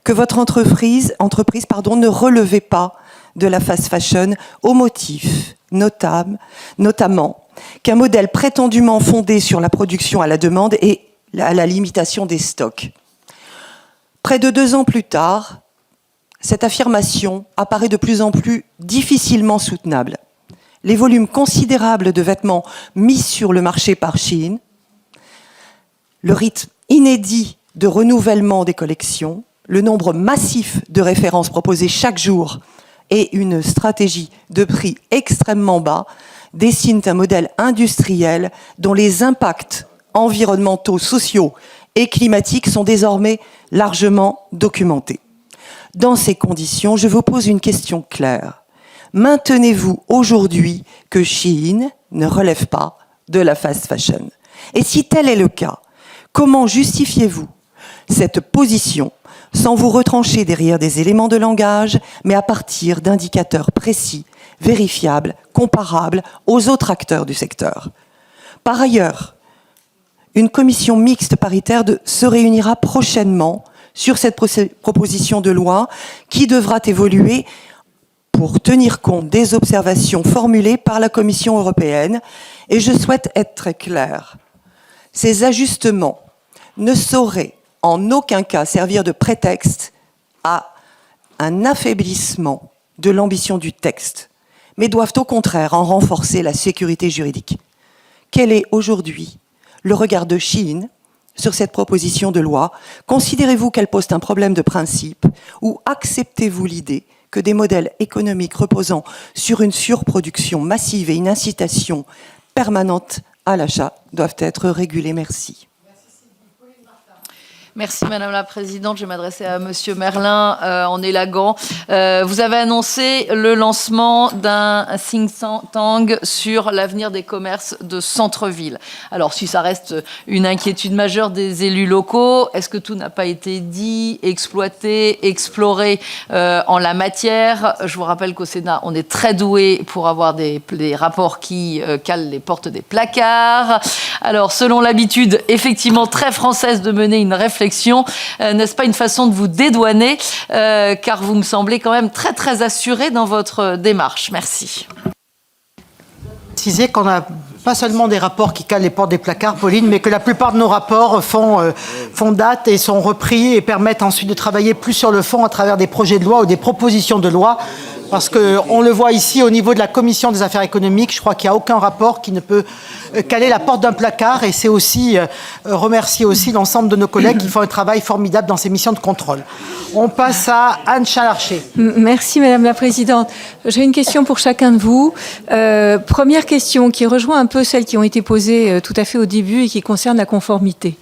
que votre entreprise ne relevait pas de la fast fashion au motif notamment qu'un modèle prétendument fondé sur la production à la demande et à la limitation des stocks. Près de 2 ans plus tard, cette affirmation apparaît de plus en plus difficilement soutenable. Les volumes considérables de vêtements mis sur le marché par Chine, le rythme inédit de renouvellement des collections, le nombre massif de références proposées chaque jour et une stratégie de prix extrêmement bas dessinent un modèle industriel dont les impacts environnementaux, sociaux et climatiques sont désormais largement documentés. Dans ces conditions, je vous pose une question claire. Maintenez-vous aujourd'hui que Shein ne relève pas de la fast fashion? Et si tel est le cas, comment justifiez-vous cette position sans vous retrancher derrière des éléments de langage, mais à partir d'indicateurs précis, vérifiables, comparables aux autres acteurs du secteur? Par ailleurs, une commission mixte paritaire se réunira prochainement sur cette proposition de loi qui devra évoluer pour tenir compte des observations formulées par la Commission européenne. Et je souhaite être très claire. Ces ajustements ne sauraient en aucun cas servir de prétexte à un affaiblissement de l'ambition du texte, mais doivent au contraire en renforcer la sécurité juridique. Quel est aujourd'hui le regard de Shein sur cette proposition de loi? Considérez-vous qu'elle pose un problème de principe ou acceptez-vous l'idée que des modèles économiques reposant sur une surproduction massive et une incitation permanente à l'achat doivent être régulés? Merci. Merci Madame la Présidente. Je vais m'adresser à Monsieur Merlin en élaguant. Vous avez annoncé le lancement d'un think tank sur l'avenir des commerces de centre-ville. Alors si ça reste une inquiétude majeure des élus locaux, est-ce que tout n'a pas été dit, exploité, exploré en la matière? Je vous rappelle qu'au Sénat, on est très doué pour avoir des rapports qui calent les portes des placards. Alors selon l'habitude effectivement très française de mener une réflexion, n'est-ce pas une façon de vous dédouaner, car vous me semblez quand même très très assuré dans votre démarche. Merci. Préciser qu'on n'a pas seulement des rapports qui calent les portes des placards, Pauline, mais que la plupart de nos rapports font date et sont repris et permettent ensuite de travailler plus sur le fond à travers des projets de loi ou des propositions de loi. Parce qu'on le voit ici au niveau de la Commission des affaires économiques, je crois qu'il n'y a aucun rapport qui ne peut caler la porte d'un placard. Et c'est aussi remercier aussi l'ensemble de nos collègues qui font un travail formidable dans ces missions de contrôle. On passe à Anne-Chan Archer. Merci Madame la Présidente. J'ai une question pour chacun de vous. Première question qui rejoint un peu celles qui ont été posées tout à fait au début et qui concerne la conformité.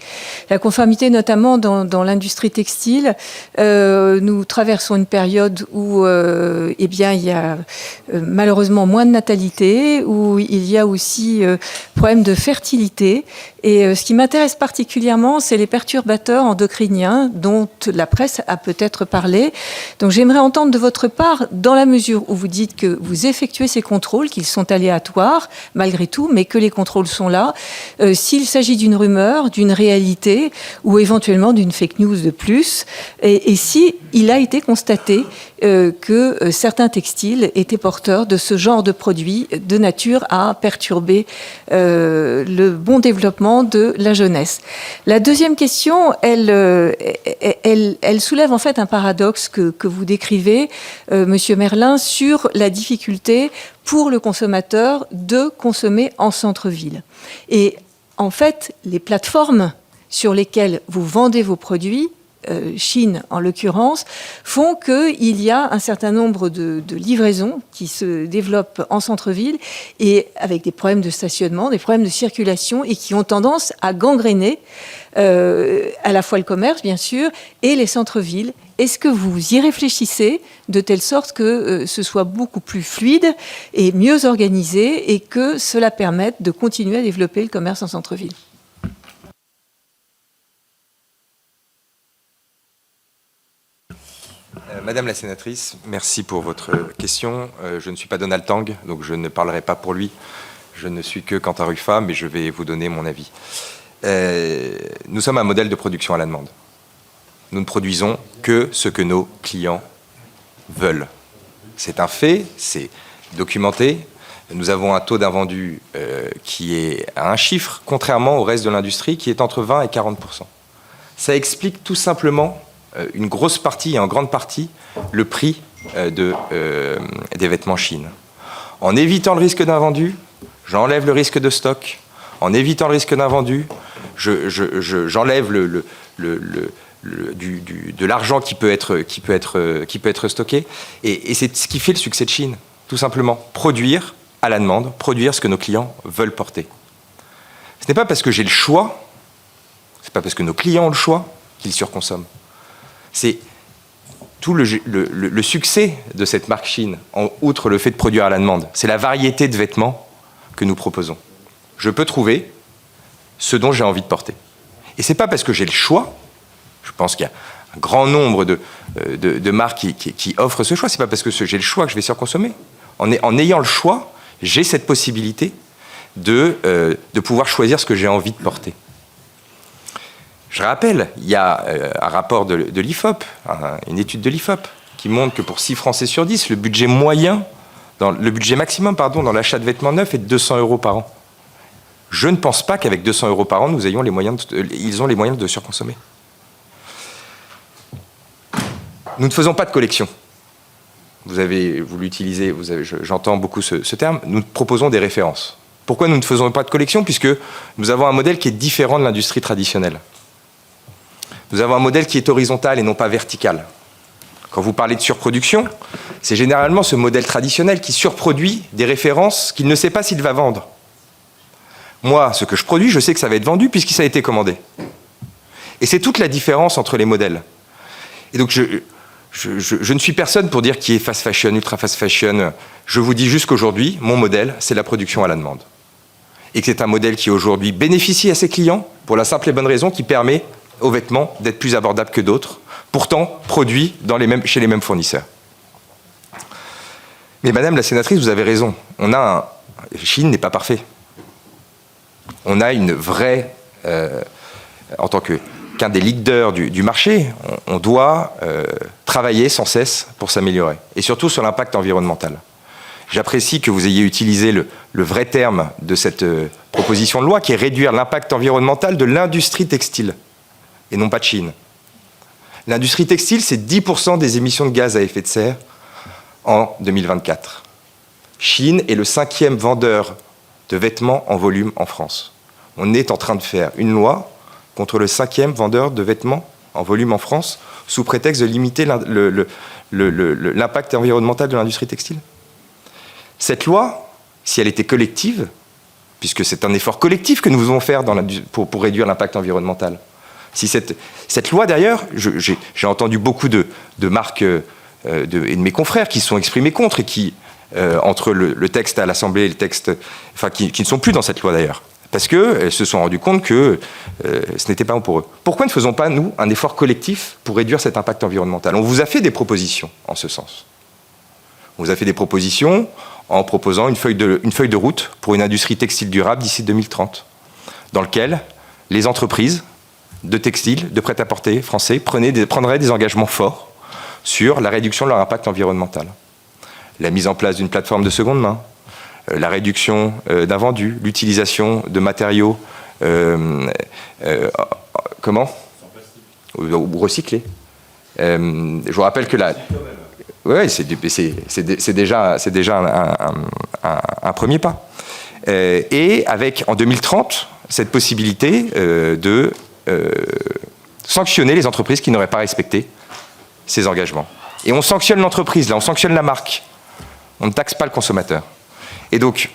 La conformité notamment dans l'industrie textile. Nous traversons une période où il y a malheureusement moins de natalité, où il y a aussi problème de fertilité. Et ce qui m'intéresse particulièrement, c'est les perturbateurs endocriniens dont la presse a peut-être parlé. Donc j'aimerais entendre de votre part, dans la mesure où vous dites que vous effectuez ces contrôles, qu'ils sont aléatoires malgré tout, mais que les contrôles sont là, s'il s'agit d'une rumeur, d'une réalité ou éventuellement d'une fake news de plus, et si il a été constaté que certains textiles étaient porteurs de ce genre de produits de nature à perturber le bon développement de la jeunesse. La deuxième question, elle soulève en fait un paradoxe que vous décrivez, Monsieur Merlin, sur la difficulté pour le consommateur de consommer en centre-ville. Et en fait, les plateformes sur lesquelles vous vendez vos produits, Chine en l'occurrence, font qu'il y a un certain nombre de livraisons qui se développent en centre-ville et avec des problèmes de stationnement, des problèmes de circulation et qui ont tendance à gangréner à la fois le commerce, bien sûr, et les centres-villes. Est-ce que vous y réfléchissez de telle sorte que ce soit beaucoup plus fluide et mieux organisé et que cela permette de continuer à développer le commerce en centre-ville ? Madame la sénatrice, merci pour votre question. Je ne suis pas Donald Tang, donc je ne parlerai pas pour lui. Je ne suis que Quentin Ruffa, mais je vais vous donner mon avis. Nous sommes un modèle de production à la demande. Nous ne produisons que ce que nos clients veulent. C'est un fait, c'est documenté. Nous avons un taux d'invendu qui est à un chiffre, contrairement au reste de l'industrie, qui est entre 20 et 40%. Ça explique tout simplement une grosse partie et en grande partie le prix des vêtements Chine. En évitant le risque d'invendu, j'enlève le risque de stock. En évitant le risque d'invendu, j'enlève de l'argent qui peut être stocké. Et c'est ce qui fait le succès de Chine, tout simplement. Produire à la demande, produire ce que nos clients veulent porter. Ce n'est pas parce que j'ai le choix, c'est pas parce que nos clients ont le choix qu'ils surconsomment. C'est tout le succès de cette marque Chine, outre le fait de produire à la demande, c'est la variété de vêtements que nous proposons. Je peux trouver ce dont j'ai envie de porter. Et ce n'est pas parce que j'ai le choix, je pense qu'il y a un grand nombre de marques qui offrent ce choix, ce n'est pas parce que j'ai le choix que je vais surconsommer. En ayant le choix, j'ai cette possibilité de pouvoir choisir ce que j'ai envie de porter. Je rappelle, il y a un rapport de l'IFOP, une étude de l'IFOP, qui montre que pour 6 Français sur 10, le budget maximum dans l'achat de vêtements neufs est de 200 € par an. Je ne pense pas qu'avec 200 € par an, ils ont les moyens de surconsommer. Nous ne faisons pas de collection. Vous l'utilisez, j'entends beaucoup ce terme. Nous proposons des références. Pourquoi nous ne faisons pas de collection ? Puisque nous avons un modèle qui est différent de l'industrie traditionnelle. Nous avons un modèle qui est horizontal et non pas vertical. Quand vous parlez de surproduction, c'est généralement ce modèle traditionnel qui surproduit des références qu'il ne sait pas s'il va vendre. Moi, ce que je produis, je sais que ça va être vendu puisque ça a été commandé. Et c'est toute la différence entre les modèles. Et donc, je ne suis personne pour dire qui est fast fashion, ultra fast fashion. Je vous dis juste qu'aujourd'hui, mon modèle, c'est la production à la demande. Et que c'est un modèle qui aujourd'hui bénéficie à ses clients pour la simple et bonne raison qu'il permet aux vêtements d'être plus abordables que d'autres, pourtant produits chez les mêmes fournisseurs. Mais madame la sénatrice, vous avez raison. Chine n'est pas parfait. On a une vraie... en tant qu'un des leaders du marché, on doit travailler sans cesse pour s'améliorer. Et surtout sur l'impact environnemental. J'apprécie que vous ayez utilisé le vrai terme de cette proposition de loi, qui est réduire l'impact environnemental de l'industrie textile, et non pas de Chine. L'industrie textile, c'est 10% des émissions de gaz à effet de serre en 2024. Chine est le 5e vendeur de vêtements en volume en France. On est en train de faire une loi contre le 5e vendeur de vêtements en volume en France, sous prétexte de limiter l'impact environnemental de l'industrie textile. Cette loi, si elle était collective, puisque c'est un effort collectif que nous devons faire pour réduire l'impact environnemental, si cette loi, d'ailleurs, j'ai entendu beaucoup de marques et de mes confrères qui se sont exprimés contre et qui, entre le texte à l'Assemblée et le texte, qui ne sont plus dans cette loi d'ailleurs, parce qu'elles se sont rendues compte que ce n'était pas bon pour eux. Pourquoi ne faisons pas, nous, un effort collectif pour réduire cet impact environnemental ? On vous a fait des propositions en ce sens. On vous a fait des propositions en proposant une feuille de route pour une industrie textile durable d'ici 2030, dans lequel les entreprises de textile, de prêt-à-porter français, prendraient des engagements forts sur la réduction de leur impact environnemental. La mise en place d'une plateforme de seconde main, la réduction d'invendus, l'utilisation de matériaux ou recyclés. Je vous rappelle que c'est déjà un premier pas. Et avec, en 2030, cette possibilité de sanctionner les entreprises qui n'auraient pas respecté ces engagements. Et on sanctionne l'entreprise, là, on sanctionne la marque. On ne taxe pas le consommateur. Et donc,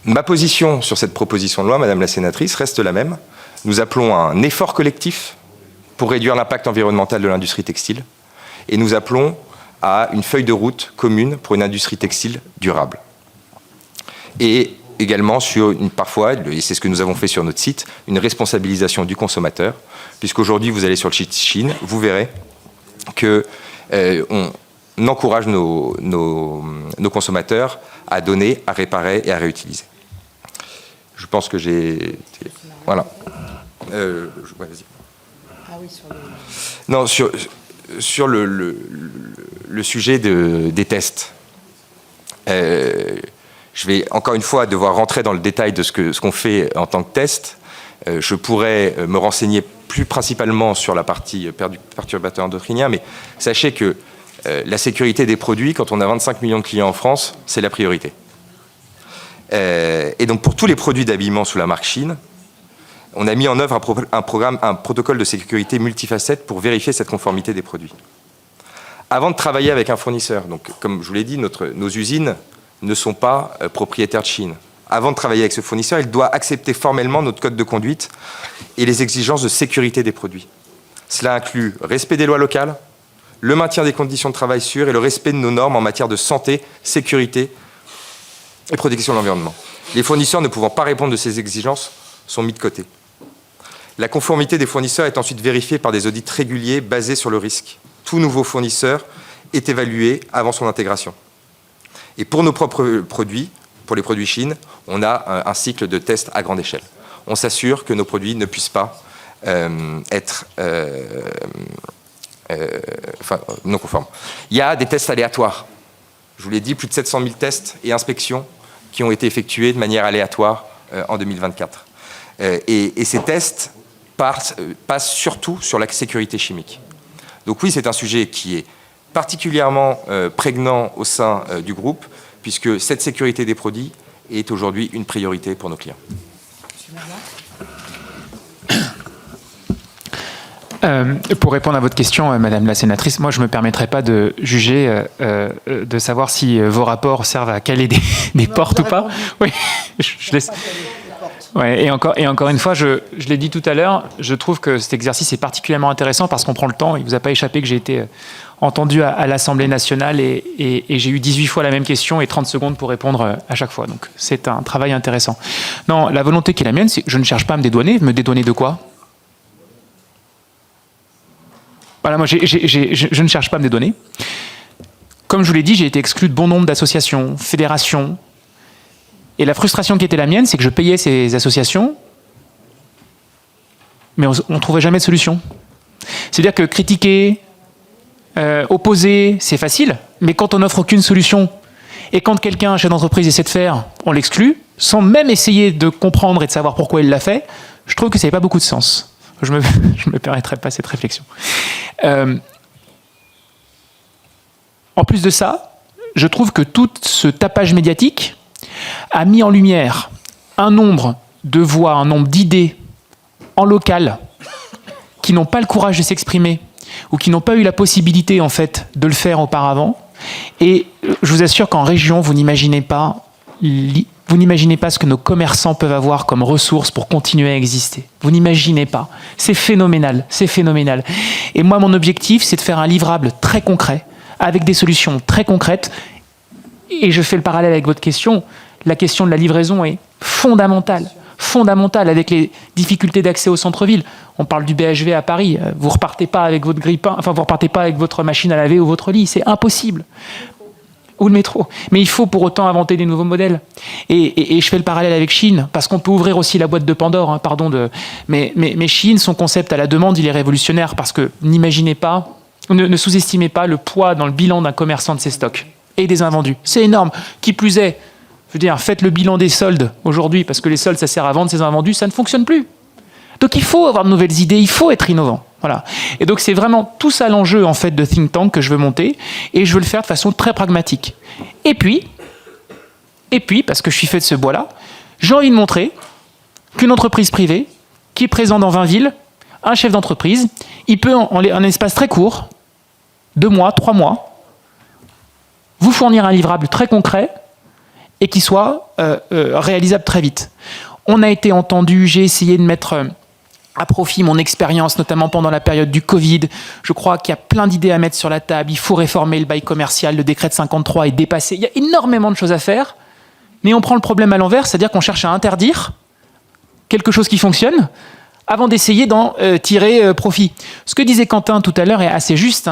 ma position sur cette proposition de loi, Madame la sénatrice, reste la même. Nous appelons à un effort collectif pour réduire l'impact environnemental de l'industrie textile. Et nous appelons à une feuille de route commune pour une industrie textile durable. Et également sur parfois, et c'est ce que nous avons fait sur notre site, une responsabilisation du consommateur, puisqu'aujourd'hui vous allez sur le site Shein, vous verrez que on encourage nos consommateurs à donner, à réparer et à réutiliser. Je pense que j'ai... Voilà. Ouais, vas-y. Ah oui, sur le... Non, sur le sujet des tests. Je vais encore une fois devoir rentrer dans le détail de ce qu'on fait en tant que test. Je pourrais me renseigner plus principalement sur la partie perturbateur endocrinien, mais sachez que la sécurité des produits, quand on a 25 millions de clients en France, c'est la priorité. Et donc pour tous les produits d'habillement sous la marque Shein, on a mis en œuvre un protocole de sécurité multifacette pour vérifier cette conformité des produits. Avant de travailler avec un fournisseur, donc comme je vous l'ai dit, nos usines ne sont pas propriétaires de Shein. Avant de travailler avec ce fournisseur, il doit accepter formellement notre code de conduite et les exigences de sécurité des produits. Cela inclut respect des lois locales, le maintien des conditions de travail sûres et le respect de nos normes en matière de santé, sécurité et protection de l'environnement. Les fournisseurs ne pouvant pas répondre de ces exigences sont mis de côté. La conformité des fournisseurs est ensuite vérifiée par des audits réguliers basés sur le risque. Tout nouveau fournisseur est évalué avant son intégration. Et pour nos propres produits, pour les produits Shein, on a un cycle de tests à grande échelle. On s'assure que nos produits ne puissent pas être non conformes. Il y a des tests aléatoires. Je vous l'ai dit, plus de 700 000 tests et inspections qui ont été effectués de manière aléatoire en 2024. Et ces tests passent surtout sur la sécurité chimique. Donc oui, c'est un sujet qui est particulièrement prégnant au sein du groupe, puisque cette sécurité des produits est aujourd'hui une priorité pour nos clients. Pour répondre à votre question, Madame la sénatrice, moi je ne me permettrai pas de juger, de savoir si vos rapports servent à caler des portes ou pas. Oui, je laisse. Ouais, et encore une fois, je l'ai dit tout à l'heure, je trouve que cet exercice est particulièrement intéressant parce qu'on prend le temps. Il ne vous a pas échappé que j'ai été entendu à l'Assemblée nationale et j'ai eu 18 fois la même question et 30 secondes pour répondre à chaque fois. Donc c'est un travail intéressant. Non, la volonté qui est la mienne, c'est que je ne cherche pas à me dédouaner. Me dédouaner de quoi ? Voilà, moi je ne cherche pas à me dédouaner. Comme je vous l'ai dit, j'ai été exclu de bon nombre d'associations, fédérations. Et la frustration qui était la mienne, c'est que je payais ces associations, mais on ne trouvait jamais de solution. C'est-à-dire que critiquer, opposer, c'est facile, mais quand on n'offre aucune solution, et quand quelqu'un, un chef d'entreprise, essaie de faire, on l'exclut, sans même essayer de comprendre et de savoir pourquoi il l'a fait, je trouve que ça n'avait pas beaucoup de sens. Je me permettrai pas cette réflexion. En plus de ça, je trouve que tout ce tapage médiatique a mis en lumière un nombre de voix, un nombre d'idées en local qui n'ont pas le courage de s'exprimer ou qui n'ont pas eu la possibilité en fait de le faire auparavant. Et je vous assure qu'en région, vous n'imaginez pas ce que nos commerçants peuvent avoir comme ressources pour continuer à exister. Vous n'imaginez pas. C'est phénoménal, c'est phénoménal. Et moi, mon objectif, c'est de faire un livrable très concret, avec des solutions très concrètes. Et je fais le parallèle avec votre question. La question de la livraison est fondamentale avec les difficultés d'accès au centre-ville. On parle du BHV à Paris. Vous repartez pas avec votre grille-pain, vous repartez pas avec votre machine à laver ou votre lit. C'est impossible. Ou le métro. Mais il faut pour autant inventer des nouveaux modèles. Et je fais le parallèle avec Shein, parce qu'on peut ouvrir aussi la boîte de Pandore, mais Shein, son concept à la demande, il est révolutionnaire, parce que ne sous-estimez pas le poids dans le bilan d'un commerçant de ses stocks et des invendus. C'est énorme. Qui plus est, je veux dire, faites le bilan des soldes aujourd'hui, parce que les soldes, ça sert à vendre ses invendus, ça ne fonctionne plus. Donc il faut avoir de nouvelles idées, il faut être innovant. Voilà. Et donc c'est vraiment tout ça l'enjeu en fait de think tank que je veux monter, et je veux le faire de façon très pragmatique. Et puis, parce que je suis fait de ce bois-là, j'ai envie de montrer qu'une entreprise privée qui est présente dans 20 villes, un chef d'entreprise, il peut en un espace très court, 2 mois, 3 mois, vous fournir un livrable très concret et qui soit réalisable très vite. On a été entendu, j'ai essayé de mettre à profit mon expérience, notamment pendant la période du Covid. Je crois qu'il y a plein d'idées à mettre sur la table. Il faut réformer le bail commercial, le décret de 53 est dépassé. Il y a énormément de choses à faire, mais on prend le problème à l'envers, c'est-à-dire qu'on cherche à interdire quelque chose qui fonctionne avant d'essayer d'en tirer profit. Ce que disait Quentin tout à l'heure est assez juste.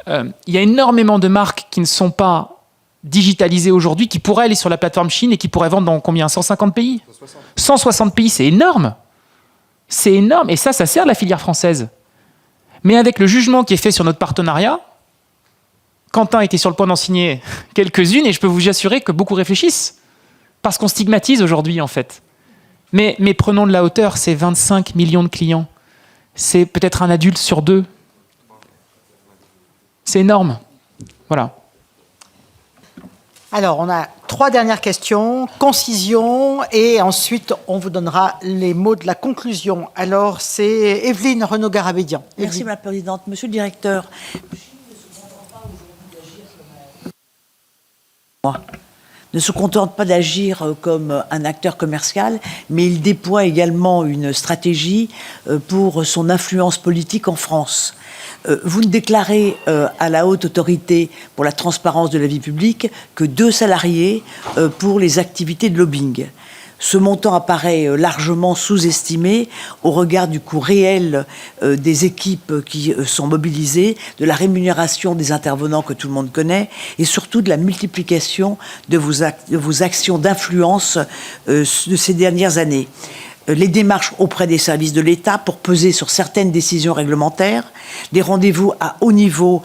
Il y a énormément de marques qui ne sont pas digitalisées aujourd'hui, qui pourraient aller sur la plateforme Chine et qui pourraient vendre dans combien? 150 pays 160 pays, c'est énorme. C'est énorme, et ça sert la filière française. Mais avec le jugement qui est fait sur notre partenariat, Quentin était sur le point d'en signer quelques-unes, et je peux vous assurer que beaucoup réfléchissent, parce qu'on stigmatise aujourd'hui, en fait. Mais prenons de la hauteur, c'est 25 millions de clients. C'est peut-être un adulte sur 2. C'est énorme. Voilà. Alors, on a 3 dernières questions, concision, et ensuite, on vous donnera les mots de la conclusion. Alors, c'est Evelyne Renaud-Garabédian. Merci, Madame la Présidente. Monsieur le Directeur, ne se contente pas d'agir comme un acteur commercial, mais il déploie également une stratégie pour son influence politique en France. Vous ne déclarez à la haute autorité pour la transparence de la vie publique que 2 salariés pour les activités de lobbying. Ce montant apparaît largement sous-estimé au regard du coût réel des équipes qui sont mobilisées, de la rémunération des intervenants que tout le monde connaît et surtout de la multiplication de vos actions d'influence de ces dernières années. Les démarches auprès des services de l'État pour peser sur certaines décisions réglementaires, des rendez-vous à haut niveau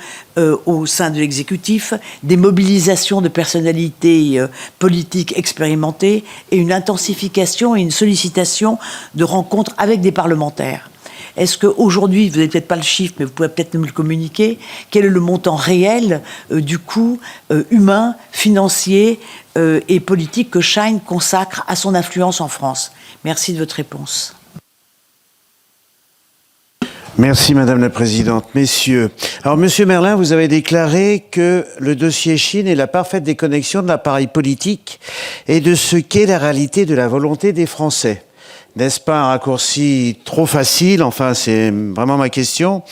au sein de l'exécutif, des mobilisations de personnalités politiques expérimentées et une intensification et une sollicitation de rencontres avec des parlementaires. Est-ce qu'aujourd'hui, vous n'avez peut-être pas le chiffre, mais vous pouvez peut-être nous le communiquer, quel est le montant réel du coût humain, financier et politique que Shine consacre à son influence en France? Merci de votre réponse. Merci Madame la Présidente. Messieurs, alors Monsieur Merlin, vous avez déclaré que le dossier Chine est la parfaite déconnexion de l'appareil politique et de ce qu'est la réalité de la volonté des Français. N'est-ce pas un raccourci trop facile? Enfin, c'est vraiment ma question.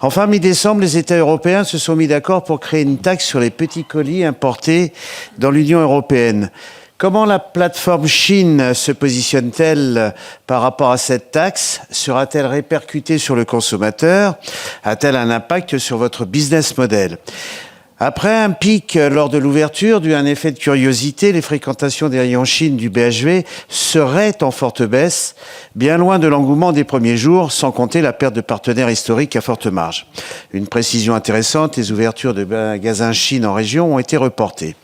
Enfin, mi-décembre, les États européens se sont mis d'accord pour créer une taxe sur les petits colis importés dans l'Union européenne. Comment la plateforme Chine se positionne-t-elle par rapport à cette taxe? Sera-t-elle répercutée sur le consommateur? A-t-elle un impact sur votre business model? Après un pic lors de l'ouverture, dû à un effet de curiosité, les fréquentations des rayons Chine du BHV seraient en forte baisse, bien loin de l'engouement des premiers jours, sans compter la perte de partenaires historiques à forte marge. Une précision intéressante, les ouvertures de magasins Chine en région ont été reportées.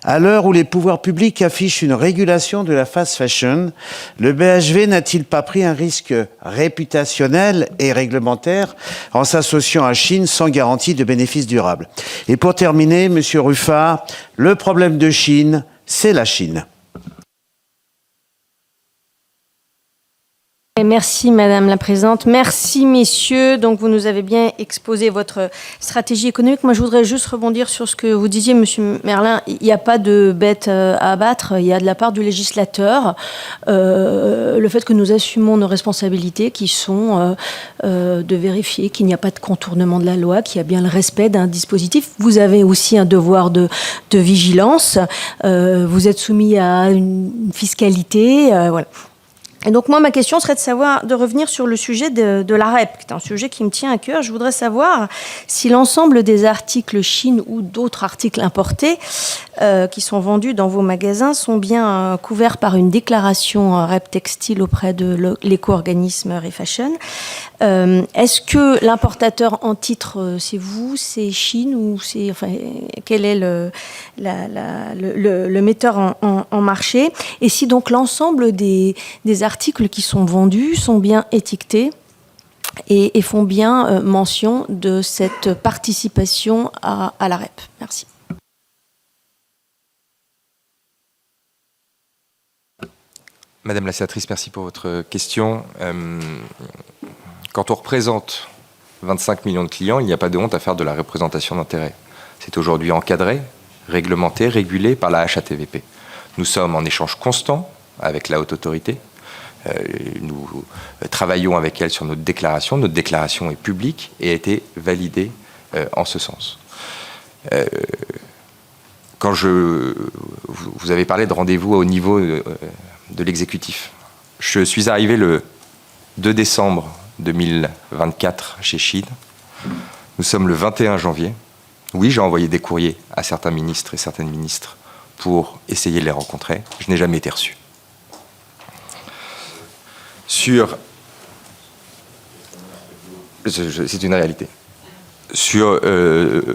À l'heure où les pouvoirs publics affichent une régulation de la fast fashion, le BHV n'a-t-il pas pris un risque réputationnel et réglementaire en s'associant à Chine sans garantie de bénéfices durables? Et pour terminer, Monsieur Ruffard, le problème de Chine, c'est la Chine. Merci Madame la Présidente, merci messieurs. Donc vous nous avez bien exposé votre stratégie économique. Moi je voudrais juste rebondir sur ce que vous disiez Monsieur Merlin. Il n'y a pas de bête à abattre, il y a de la part du législateur le fait que nous assumons nos responsabilités qui sont de vérifier qu'il n'y a pas de contournement de la loi, qu'il y a bien le respect d'un dispositif. Vous avez aussi un devoir de vigilance, vous êtes soumis à une fiscalité, voilà. Et donc moi, ma question serait de revenir sur le sujet de la REP, qui est un sujet qui me tient à cœur. Je voudrais savoir si l'ensemble des articles Chine ou d'autres articles importés qui sont vendus dans vos magasins sont bien couverts par une déclaration REP textile auprès de l'éco-organisme Refashion. Est-ce que l'importateur en titre, c'est vous, c'est Chine ou c'est, enfin, quel est le metteur en marché? Et si donc l'ensemble des articles qui sont vendus sont bien étiquetés et font bien mention de cette participation à la REP. Merci. Madame la sénatrice, merci pour votre question. Quand on représente 25 millions de clients, il n'y a pas de honte à faire de la représentation d'intérêt. C'est aujourd'hui encadré, réglementé, régulé par la HATVP. Nous sommes en échange constant avec la haute autorité. Nous travaillons avec elle sur notre déclaration. Notre déclaration est publique et a été validée en ce sens. Quand vous avez parlé de rendez-vous au niveau de l'exécutif, je suis arrivé le 2 décembre 2024 chez Shein. Nous sommes le 21 janvier. Oui, j'ai envoyé des courriers à certains ministres et certaines ministres pour essayer de les rencontrer. Je n'ai jamais été reçu. C'est une réalité. Sur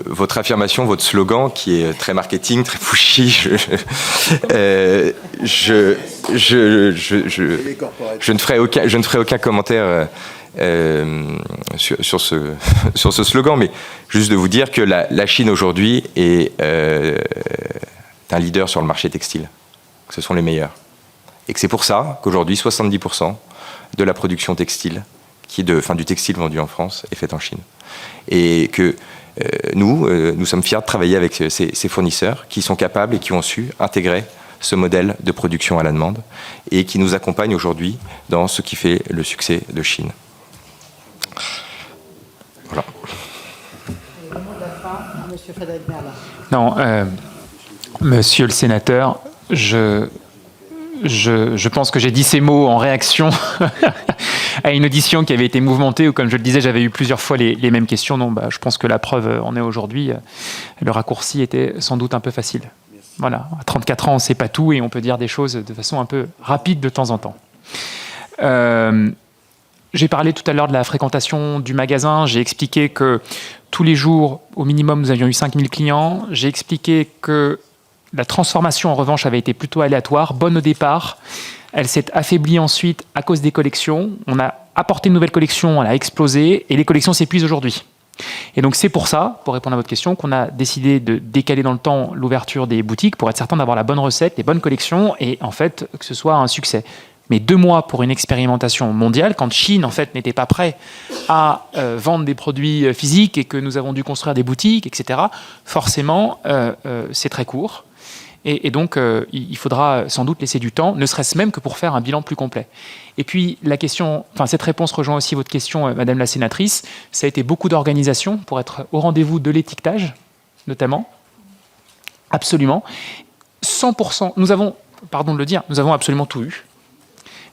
votre affirmation, votre slogan, qui est très marketing, très pushy, je ne ferai aucun commentaire sur ce slogan, mais juste de vous dire que la Chine aujourd'hui est un leader sur le marché textile. Ce sont les meilleurs. Et que c'est pour ça qu'aujourd'hui, 70% de la production textile, du textile vendu en France, est faite en Chine. Et que nous sommes fiers de travailler avec ces fournisseurs qui sont capables et qui ont su intégrer ce modèle de production à la demande et qui nous accompagnent aujourd'hui dans ce qui fait le succès de Chine. Voilà. Le mot de la fin à M. Frédéric Merlin. Non, monsieur le sénateur, je pense que j'ai dit ces mots en réaction à une audition qui avait été mouvementée, où, comme je le disais, j'avais eu plusieurs fois les mêmes questions. Non, je pense que la preuve en est aujourd'hui. Le raccourci était sans doute un peu facile. Merci. Voilà, à 34 ans, on ne sait pas tout et on peut dire des choses de façon un peu rapide de temps en temps. J'ai parlé tout à l'heure de la fréquentation du magasin. J'ai expliqué que tous les jours, au minimum, nous avions eu 5000 clients. J'ai expliqué que la transformation, en revanche, avait été plutôt aléatoire, bonne au départ. Elle s'est affaiblie ensuite à cause des collections. On a apporté une nouvelle collection, elle a explosé, et les collections s'épuisent aujourd'hui. Et donc c'est pour ça, pour répondre à votre question, qu'on a décidé de décaler dans le temps l'ouverture des boutiques pour être certain d'avoir la bonne recette, les bonnes collections, et en fait que ce soit un succès. Mais 2 mois pour une expérimentation mondiale, quand Chine en fait n'était pas prêt à vendre des produits physiques et que nous avons dû construire des boutiques, etc., forcément c'est très court. Et donc, il faudra sans doute laisser du temps, ne serait-ce même que pour faire un bilan plus complet. Et puis, cette réponse rejoint aussi votre question, Madame la sénatrice. Ça a été beaucoup d'organisation pour être au rendez-vous de l'étiquetage, notamment. Absolument. 100%. Nous avons, pardon de le dire, nous avons absolument tout eu.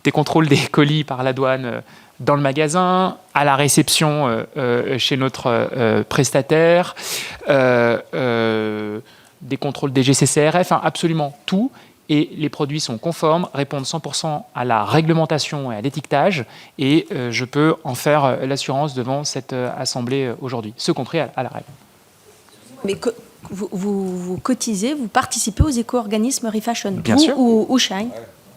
Des contrôles des colis par la douane dans le magasin, à la réception chez notre prestataire, des contrôles DGCCRF, enfin absolument tout, et les produits sont conformes, répondent 100% à la réglementation et à l'étiquetage, et je peux en faire l'assurance devant cette assemblée aujourd'hui, ce compris à la règle. Mais vous cotisez, vous participez aux éco-organismes Refashion, bien sûr, ou Shine.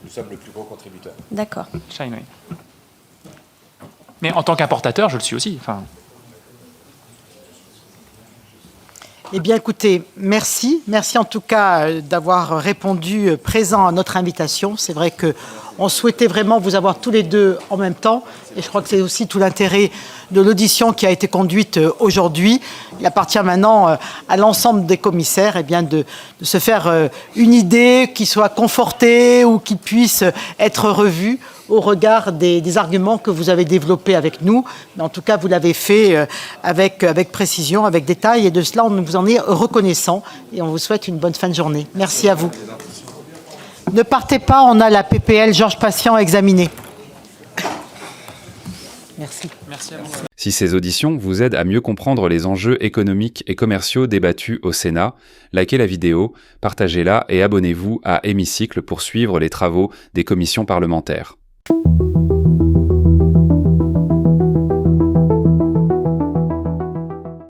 Nous sommes le plus gros contributeur. D'accord. Shine, oui. Mais en tant qu'importateur, je le suis aussi. Eh bien, écoutez, merci. Merci en tout cas d'avoir répondu présent à notre invitation. C'est vrai qu'on souhaitait vraiment vous avoir tous les deux en même temps. Et je crois que c'est aussi tout l'intérêt de l'audition qui a été conduite aujourd'hui. Il appartient maintenant à l'ensemble des commissaires de se faire une idée qui soit confortée ou qui puisse être revue au regard des arguments que vous avez développés avec nous. Mais en tout cas, vous l'avez fait avec précision, avec détail. Et de cela, on vous en est reconnaissant. Et on vous souhaite une bonne fin de journée. Merci à vous. Ne partez pas, on a la PPL Georges Patient à examiner. Merci. Merci à vous. Si ces auditions vous aident à mieux comprendre les enjeux économiques et commerciaux débattus au Sénat, likez la vidéo, partagez-la et abonnez-vous à Hémicycle pour suivre les travaux des commissions parlementaires.